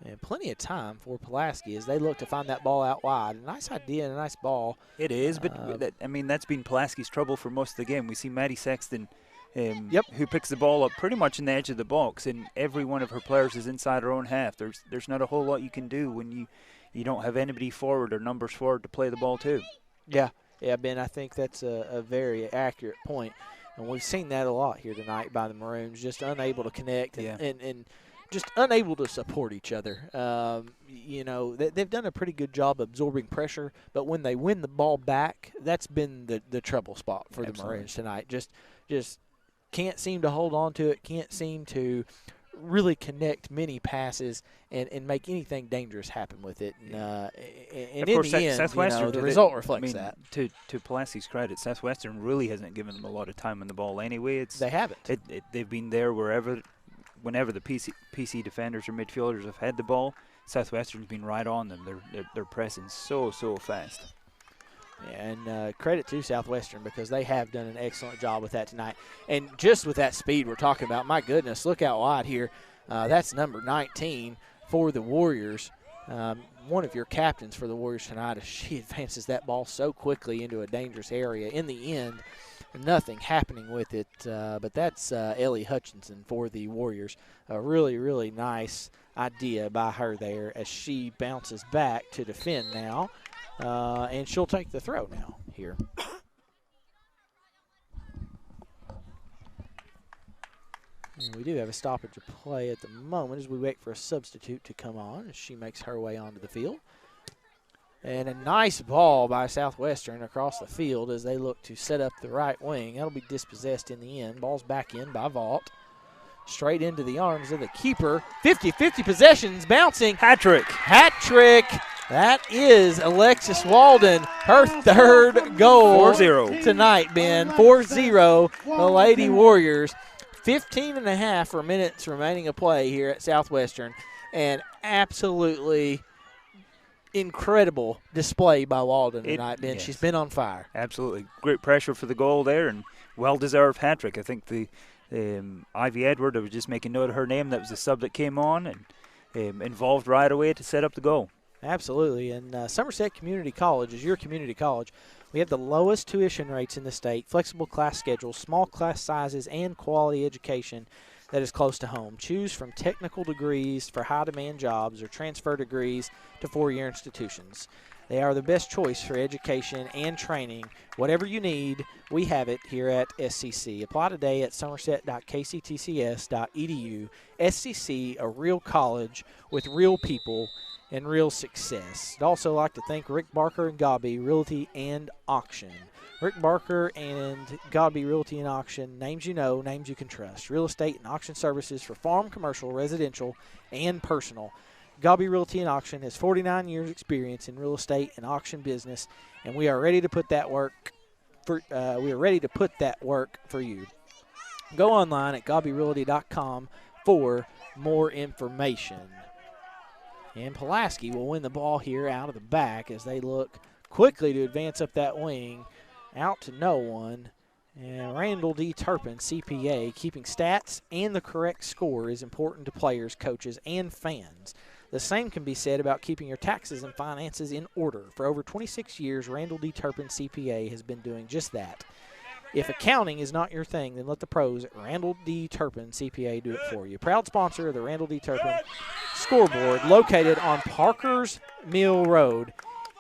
And plenty of time for Pulaski as they look to find that ball out wide. A nice idea and a nice ball. It is, but that's been Pulaski's trouble for most of the game. We see Maddie Sexton, who picks the ball up pretty much in the edge of the box, and every one of her players is inside her own half. There's not a whole lot you can do when you don't have anybody forward or numbers forward to play the ball to. Yeah, Ben, I think that's a very accurate point. And we've seen that a lot here tonight by the Maroons, just unable to connect and just unable to support each other. They've done a pretty good job absorbing pressure, but when they win the ball back, that's been the trouble spot for the Maroons tonight. Just can't seem to hold on to it, can't seem to really connect many passes and make anything dangerous happen with it. And in the end, the result reflects that. To Pulaski's credit, Southwestern really hasn't given them a lot of time on the ball anyway. They haven't. They've been there whenever the PC defenders or midfielders have had the ball. Southwestern's been right on them. They're pressing so fast. And credit to Southwestern because they have done an excellent job with that tonight. And just with that speed we're talking about, my goodness, look out wide here. That's number 19 for the Warriors. One of your captains for the Warriors tonight, as she advances that ball so quickly into a dangerous area. In the end, nothing happening with it, but that's Ellie Hutchinson for the Warriors. A really, really nice idea by her there as she bounces back to defend now. And she'll take the throw now here. And we do have a stoppage of play at the moment as we wait for a substitute to come on as she makes her way onto the field. And a nice ball by Southwestern across the field as they look to set up the right wing. That'll be dispossessed in the end. Ball's back in by Vaught. Straight into the arms of the keeper. 50-50 possessions, bouncing. Hat trick. That is Alexis Walden, her third goal 4-0 tonight, Ben. 4-0, the Lady Warriors. 15.5 minutes remaining of play here at Southwestern. And absolutely incredible display by Walden tonight, Ben. Yes. She's been on fire. Absolutely. Great pressure for the goal there and well-deserved hat trick. I think the Ivy Edward, I was just making note of her name. That was the sub that came on and involved right away to set up the goal. Absolutely, and Somerset Community College is your community college. We have the lowest tuition rates in the state, flexible class schedules, small class sizes, and quality education that is close to home. Choose from technical degrees for high-demand jobs or transfer degrees to four-year institutions. They are the best choice for education and training. Whatever you need, we have it here at SCC. Apply today at somerset.kctcs.edu. SCC, a real college with real people and real success. I'd also like to thank Rick Barker and Godby Realty and Auction. Rick Barker and Godby Realty and Auction, names you know, names you can trust. Real estate and auction services for farm, commercial, residential, and personal. Godby Realty and Auction has 49 years experience in real estate and auction business, and we are ready to put that work for you. Go online at godbyrealty.com for more information. And Pulaski will win the ball here out of the back as they look quickly to advance up that wing, out to no one. And Randall D. Turpin, CPA, keeping stats and the correct score is important to players, coaches, and fans. The same can be said about keeping your taxes and finances in order. For over 26 years, Randall D. Turpin, CPA, has been doing just that. If accounting is not your thing, then let the pros at Randall D. Turpin, CPA, do it for you. Proud sponsor of the Randall D. Turpin scoreboard, located on Parker's Mill Road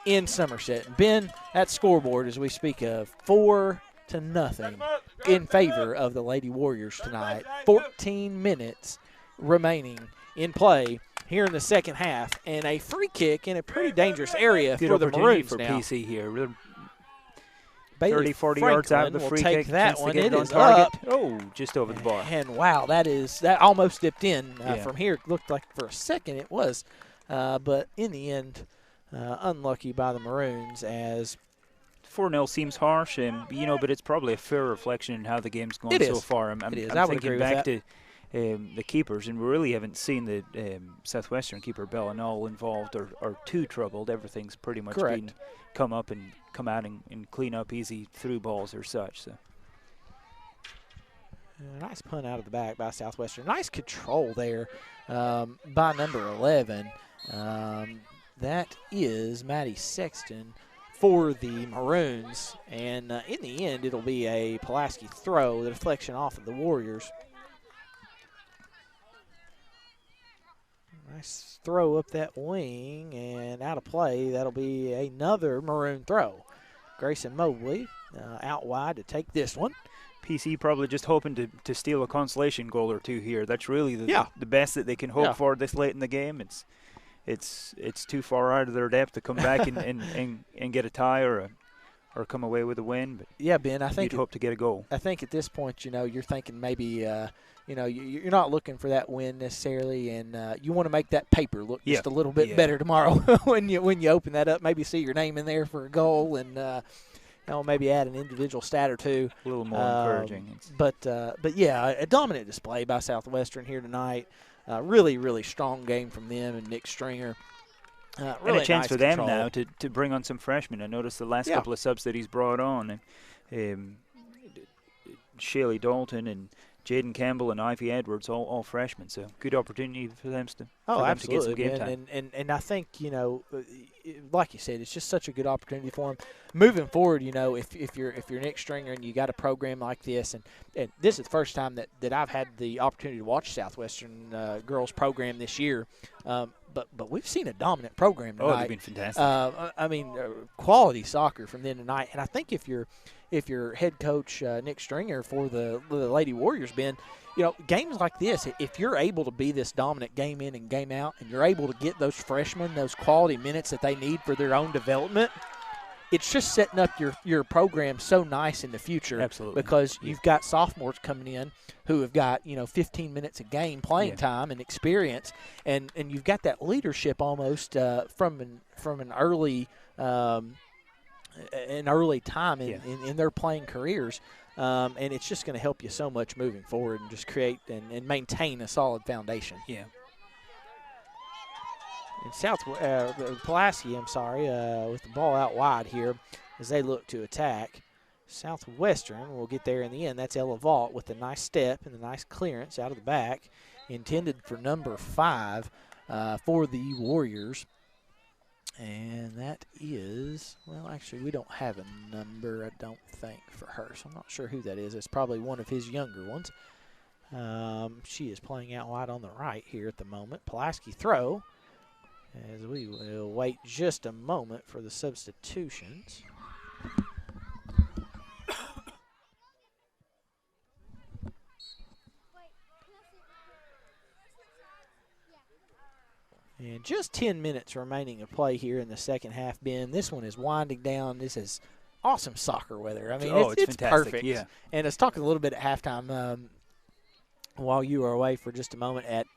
in Somerset. Ben, that scoreboard, as we speak of, 4-0 in favor of the Lady Warriors tonight. 14 minutes remaining in play here in the second half, and a free kick in a pretty dangerous area Good for the opportunity Maroons for now. PC here. Bailey 30, 40 yards out of the Franklin free will take kick. that chance to one. get It on is target. up. Oh, just over the bar. And wow, that almost dipped in Yeah. from here. It looked like for a second it was, but in the end, unlucky by the Maroons as 4-0 seems harsh, and but it's probably a fair reflection in how the game's gone so far. I'm It is. I'm I would thinking agree with back that. to the keepers, and we really haven't seen the Southwestern keeper Bellinall involved or too troubled. Everything's pretty much Correct. been come out and clean up easy through balls or such. So. Nice punt out of the back by Southwestern. Nice control there by number 11. That is Maddie Sexton for the Maroons. And in the end, it'll be a Pulaski throw, the deflection off of the Warriors. Nice throw up that wing and out of play. That'll be another Maroon throw. Grayson Mobley out wide to take this one. PC probably just hoping to steal a consolation goal or two here. That's really the best that they can hope for this late in the game. It's too far out of their depth to come back and get a tie or come away with a win. But yeah, Ben, I think you'd hope to get a goal. I think at this point, you're thinking maybe you're not looking for that win necessarily, and you want to make that paper look just a little bit better tomorrow when you open that up. Maybe see your name in there for a goal and. Maybe add an individual stat or two. A little more encouraging. But yeah, a dominant display by Southwestern here tonight. Really, really strong game from them and Nick Stringer. Really and a chance nice for them control. now to bring on some freshmen. I noticed the last couple of subs that he's brought on. Shaylee Dalton and Jaden Campbell and Ivy Edwards, all freshmen. So good opportunity for them to get some game time. And I think, like you said, it's just such a good opportunity for them. Moving forward, if you're Nick Stringer and you got a program like this, and this is the first time that I've had the opportunity to watch Southwestern girls program this year, but we've seen a dominant program tonight. Oh, they've been fantastic. Quality soccer from them tonight. And I think if you're head coach Nick Stringer for the Lady Warriors, Ben, games like this, if you're able to be this dominant game in and game out, and you're able to get those freshmen those quality minutes that they need for their own development, it's just setting up your program so nice in the future. Absolutely. Because you've got sophomores coming in who have got 15 minutes a game playing time and experience, and you've got that leadership almost from an early time in their playing careers. And it's just going to help you so much moving forward and just create and maintain a solid foundation. Yeah. And Pulaski, with the ball out wide here as they look to attack. Southwestern will get there in the end. That's Ella Vaught with a nice step and a nice clearance out of the back, intended for number 5 for the Warriors. And that is, actually, we don't have a number, I don't think, for her. So I'm not sure who that is. It's probably one of his younger ones. She is playing out wide on the right here at the moment. Pulaski throw, as we will wait just a moment for the substitutions. And just 10 minutes remaining of play here in the second half, Ben. This one is winding down. This is awesome soccer weather. I mean, it's fantastic. perfect. Yeah. And I was talking a little bit at halftime while you were away for just a moment.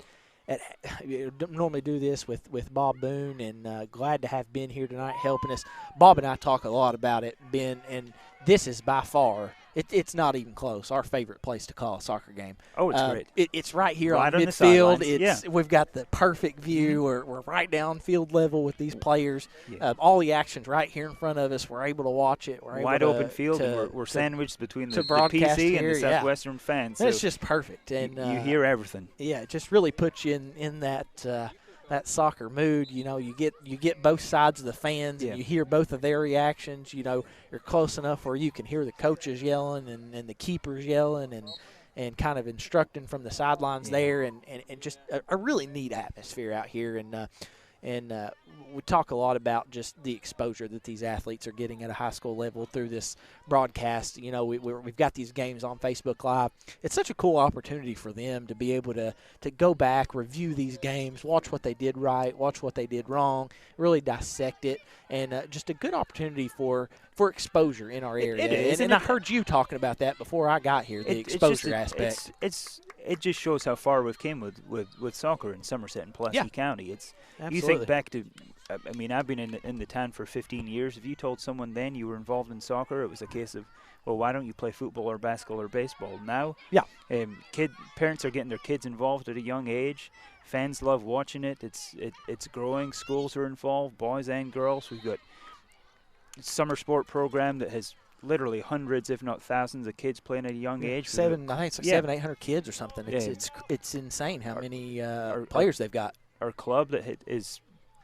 Normally do this with Bob Boone, and glad to have Ben here tonight helping us. Bob and I talk a lot about it, Ben, and this is by far – it's not even close. Our favorite place to call a soccer game. Oh, it's great. It's right here right on the midfield. sidelines. We've got the perfect view. We're right down field level with these players. Yeah. All the action's right here in front of us. We're able to watch it. We're wide able open field. And we're sandwiched between the broadcast PC here, and the Southwestern fans. And so it's just perfect. And you hear everything. Yeah, it just really puts you in that soccer mood. You get both sides of the fans, and you hear both of their reactions. You're close enough where you can hear the coaches yelling and the keepers yelling and kind of instructing from the sidelines there, and just a really neat atmosphere out here. And we talk a lot about just the exposure that these athletes are getting at a high school level through this broadcast. You know, we've got these games on Facebook Live. It's such a cool opportunity for them to be able to go back, review these games, watch what they did right, watch what they did wrong, really dissect it, and just a good opportunity for exposure in our area. It is, and I heard you talking about that before I got here, the exposure aspect. It just shows how far we've came with soccer in Somerset and Pulaski County. You think back to, I mean, I've been in the town for 15 years. If you told someone then you were involved in soccer, it was a case of, well, why don't you play football or basketball or baseball? Now, parents are getting their kids involved at a young age. Fans love watching it. It's growing. Schools are involved, boys and girls. We've got a summer sport program that has literally hundreds, if not thousands, of kids playing at a young age. I think it's like 700-800 kids or something. It's insane how many players they've got. Our club that is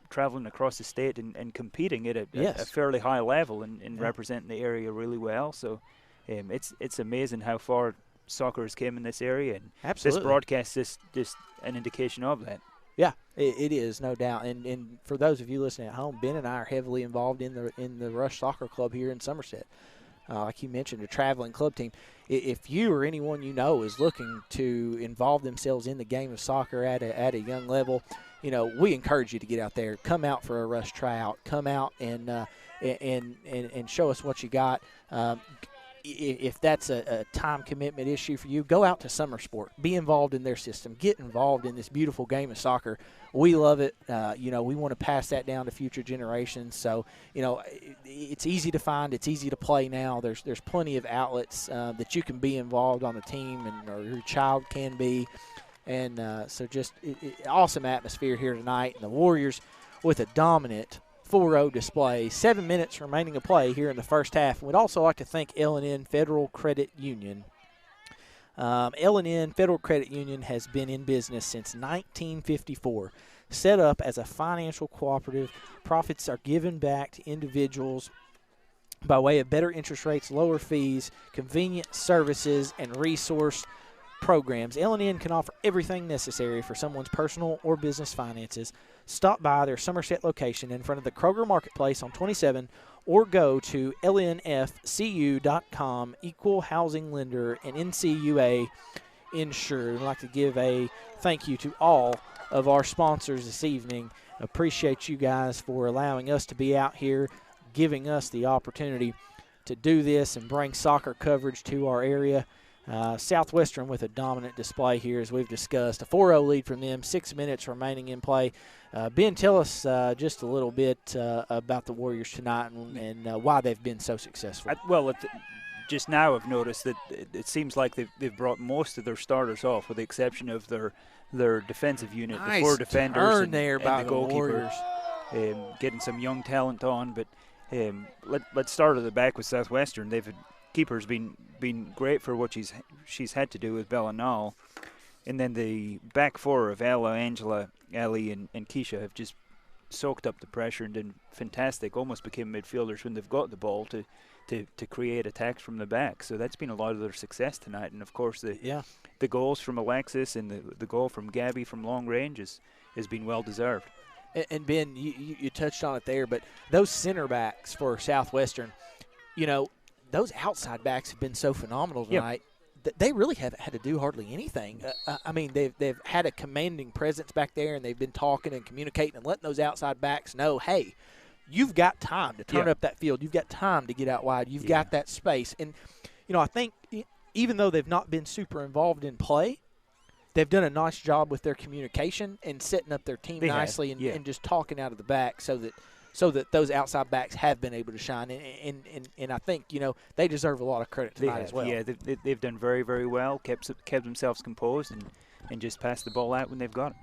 traveling across the state and competing at a fairly high level and representing the area really well. So it's amazing how far soccer has came in this area, and Absolutely. This broadcast is just an indication of that. Yeah, it is, no doubt. And for those of you listening at home, Ben and I are heavily involved in the Rush Soccer Club here in Somerset. Like you mentioned, a traveling club team. If you or anyone you know is looking to involve themselves in the game of soccer at a young level, you know, we encourage you to get out there. Come out for a Rush tryout. Come out and show us what you got. If that's a time commitment issue for you, go out to Summer Sport. Be involved in their system. Get involved in this beautiful game of soccer. We love it. We want to pass that down to future generations. So, it's easy to find. It's easy to play now. There's plenty of outlets that you can be involved on the team, or your child can be. And so just awesome atmosphere here tonight. And the Warriors with a dominant 4-0 display. 7 minutes remaining to play here in the first half. We'd also like to thank L&N Federal Credit Union. L&N Federal Credit Union has been in business since 1954. Set up as a financial cooperative, profits are given back to individuals by way of better interest rates, lower fees, convenient services, and resource programs. L&N can offer everything necessary for someone's personal or business finances. Stop by their Somerset location in front of the Kroger Marketplace on 27, or go to lnfcu.com, equal housing lender, and NCUA insured. I'd like to give a thank you to all of our sponsors this evening. Appreciate you guys for allowing us to be out here, giving us the opportunity to do this and bring soccer coverage to our area. Southwestern with a dominant display here, as we've discussed. A 4-0 lead from them, 6 minutes remaining in play. Ben, tell us just a little bit about the Warriors tonight and why they've been so successful. Just now I've noticed that it seems like they've brought most of their starters off, with the exception of their defensive unit, nice the 4 defenders and the goalkeeper. Getting some young talent on, but let's start at the back with Southwestern. Keeper's been great for what she's had to do with Bella Nall. And then the back 4 of Ella, Angela, Ellie, and Keisha have just soaked up the pressure and done fantastic, almost became midfielders when they've got the ball to create attacks from the back. So that's been a lot of their success tonight. And, of course, the goals from Alexis and the goal from Gabby from long range has been well-deserved. And, Ben, you touched on it there, but those center backs for Southwestern, those outside backs have been so phenomenal tonight. Yep. They really haven't had to do hardly anything. They've had a commanding presence back there, and they've been talking and communicating and letting those outside backs know, hey, you've got time to turn up that field. You've got time to get out wide. You've got that space. And, I think even though they've not been super involved in play, they've done a nice job with their communication and setting up their team nicely and just talking out of the back so that those outside backs have been able to shine. And I think, they deserve a lot of credit tonight as well. Yeah, they've done very, very well, kept themselves composed, and just passed the ball out when they've got it.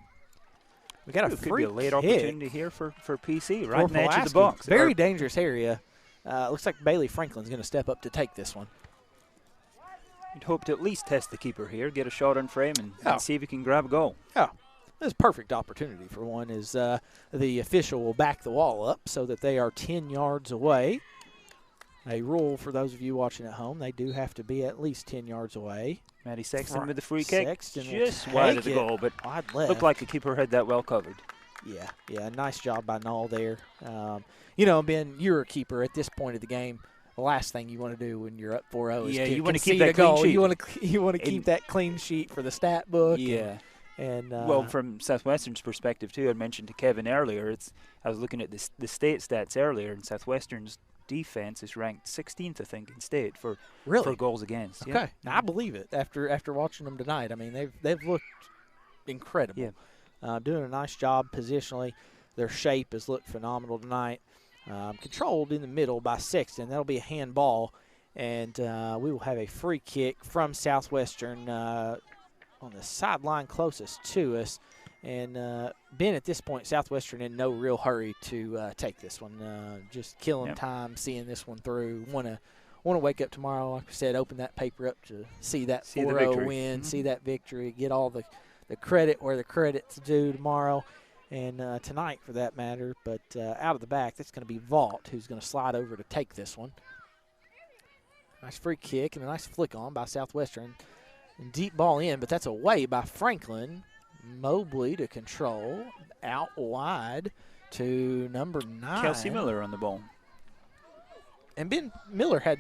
We got could be a late opportunity here for PC, right in the edge of the box. Very dangerous area. Looks like Bailey Franklin's going to step up to take this one. You'd hope to at least test the keeper here, get a shot on frame, and see if he can grab a goal. Yeah. This is a perfect opportunity for one, as the official will back the wall up so that they are 10 yards away. A rule for those of you watching at home, they do have to be at least 10 yards away. Maddie Sexton with the free kick. Sexton just wide of the goal, but wide left. Looked like the keeper had that well covered. Yeah, nice job by Null there. You know, Ben, you're a keeper at this point of the game. The last thing you want to do when you're up 4-0 is you want to keep concede a that clean goal. sheet. You want to keep that clean sheet for the stat book. Yeah. And well, from Southwestern's perspective too, I mentioned to Kevin earlier. I was looking at the state stats earlier, and Southwestern's defense is ranked 16th, I think, in state for goals against. Okay, Yeah. now, I believe it after watching them tonight. I mean, they've looked incredible. Yeah. Doing a nice job positionally. Their shape has looked phenomenal tonight. Controlled in the middle by Sexton. That'll be a handball, and we will have a free kick from Southwestern on the sideline closest to us. And Ben, at this point, Southwestern in no real hurry to take this one. Just killing time, seeing this one through. Want to wake up tomorrow, like I said, open that paper up to see that 4-0 win, see that victory, get all the credit where the credit's due tomorrow. And tonight, for that matter. But out of the back, that's going to be Vaught, who's going to slide over to take this one. Nice free kick and a nice flick on by Southwestern. And deep ball in, but that's away by Franklin. Mobley to control. Out wide to number 9. Kelsey Miller on the ball. And Ben Miller had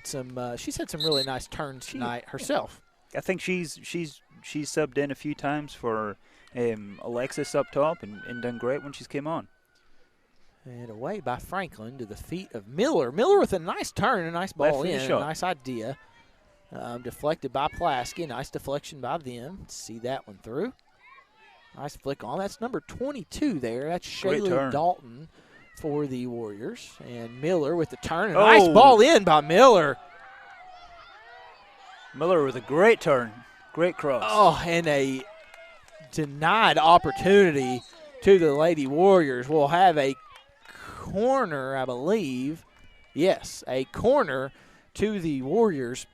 she's had some really nice turns tonight herself. I think she's subbed in a few times for Alexis up top and done great when she's came on. And away by Franklin to the feet of Miller. Miller with a nice turn, a nice ball in, a nice idea. Deflected by Pulaski. Nice deflection by them. See that one through. Nice flick on. That's number 22 there. That's Shaylee Dalton for the Warriors. And Miller with the turn. A nice ball in by Miller. Miller with a great turn. Great cross. Oh, and a denied opportunity to the Lady Warriors. We'll have a corner, I believe. Yes, a corner to the Warriors.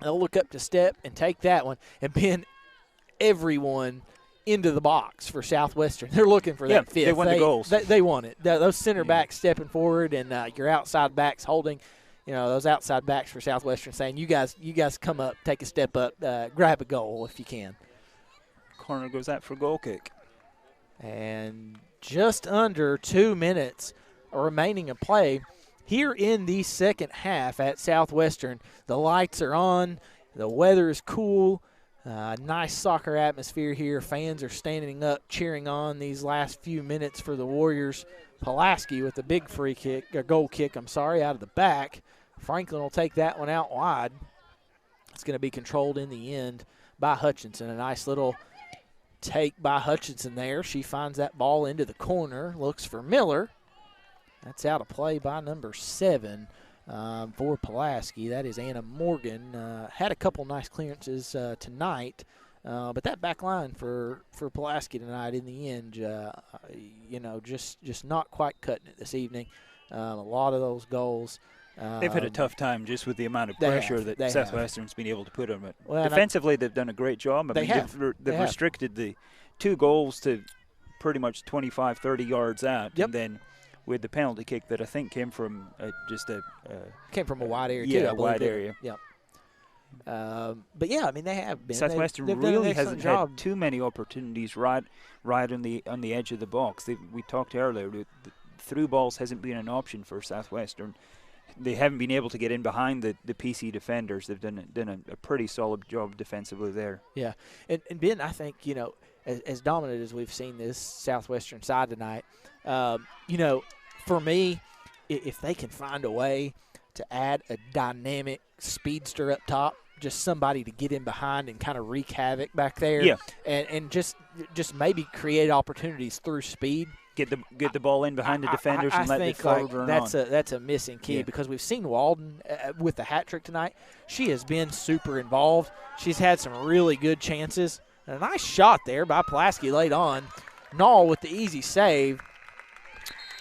They'll look up to step and take that one and pin everyone into the box for Southwestern. They're looking for that fifth. They won the goals. They want it. Those center backs stepping forward and your outside backs holding. You know, those outside backs for Southwestern saying, you guys come up, take a step up, grab a goal if you can. Corner goes out for a goal kick. And just under 2 minutes remaining of play here in the second half at Southwestern. The lights are on. The weather is cool. Nice soccer atmosphere here. Fans are standing up, cheering on these last few minutes for the Warriors. Pulaski with a big goal kick, out of the back. Franklin will take that one out wide. It's going to be controlled in the end by Hutchinson. A nice little take by Hutchinson there. She finds that ball into the corner, looks for Miller. That's out of play by number 7 for Pulaski. That is Anna Morgan. Had a couple nice clearances tonight, but that back line for Pulaski tonight in the end, just not quite cutting it this evening. A lot of those goals. They've had a tough time just with the amount of pressure that Southwestern's been able to put on it. Well, defensively, they've done a great job. They've restricted the 2 goals to pretty much 25, 30 yards out. Yep. And then with the penalty kick that I think came from came from a wide area, too. Yeah, a wide area. Yep. But yeah, I mean they have been. Southwestern really hasn't had too many opportunities right on the edge of the box. We talked earlier. The through balls hasn't been an option for Southwestern. They haven't been able to get in behind the PC defenders. They've done a pretty solid job defensively there. Yeah, and Ben, I think as dominant as we've seen this Southwestern side tonight, for me, if they can find a way to add a dynamic speedster up top, just somebody to get in behind and kind of wreak havoc back there, and just maybe create opportunities through speed. Get the ball in behind the defenders and let the forward run on. That's a missing key because we've seen Walden with the hat trick tonight. She has been super involved. She's had some really good chances. And a nice shot there by Pulaski late on. Knoll with the easy save.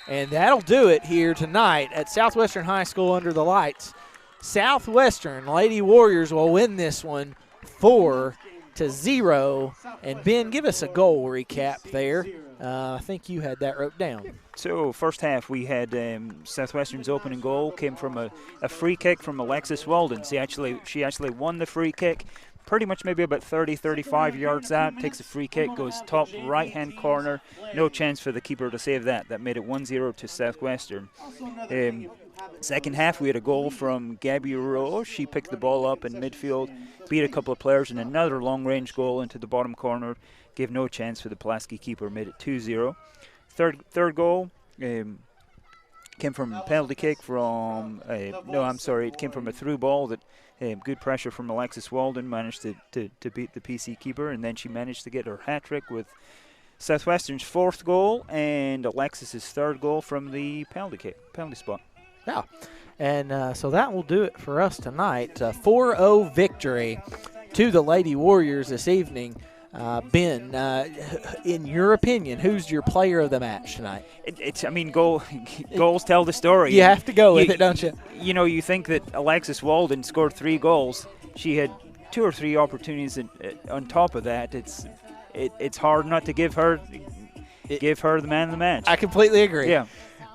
And that'll do it here tonight at Southwestern High School under the lights. Southwestern Lady Warriors will win this one 4-0. And Ben, give us a goal recap there. I think you had that wrote down. So first half we had Southwestern's opening goal came from a free kick from Alexis Walden. She actually won the free kick, pretty much maybe about 30, 35 yards out, takes a free kick, goes top right-hand corner. No chance for the keeper to save that. That made it 1-0 to Southwestern. Second half, we had a goal from Gabby Rowe. She picked the ball up in midfield, beat a couple of players, and another long-range goal into the bottom corner. Gave no chance for the Pulaski keeper, made it 2-0. Third goal came from a penalty kick from, it came from a through ball that good pressure from Alexis Walden, managed to beat the PC keeper, and then she managed to get her hat-trick with Southwestern's fourth goal and Alexis's third goal from the penalty spot. Yeah, and so that will do it for us tonight. 4-0 victory to the Lady Warriors this evening. Ben, in your opinion, who's your player of the match tonight? Goals tell the story. You have to go with it, don't you? You know, you think that Alexis Walden scored 3 goals. She had 2 or 3 opportunities on top of that. It's hard not to give her the man of the match. I completely agree. Yeah.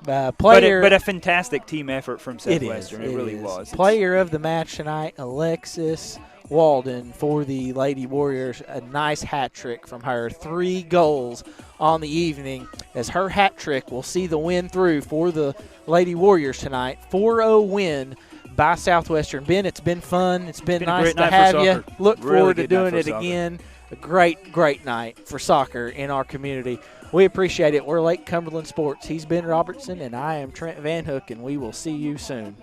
But a fantastic team effort from Southwestern. It really was. Player of the match tonight, Alexis Walden for the Lady Warriors. A nice hat trick from her. 3 goals on the evening, as her hat trick will see the win through for the Lady Warriors tonight. 4-0 win by Southwestern. Ben, it's been fun. It's been nice to have you. Look forward to doing it again. A great night for soccer in our community. We appreciate it. We're Lake Cumberland Sports. He's Ben Robertson, and I am Trent Van Hook, and we will see you soon.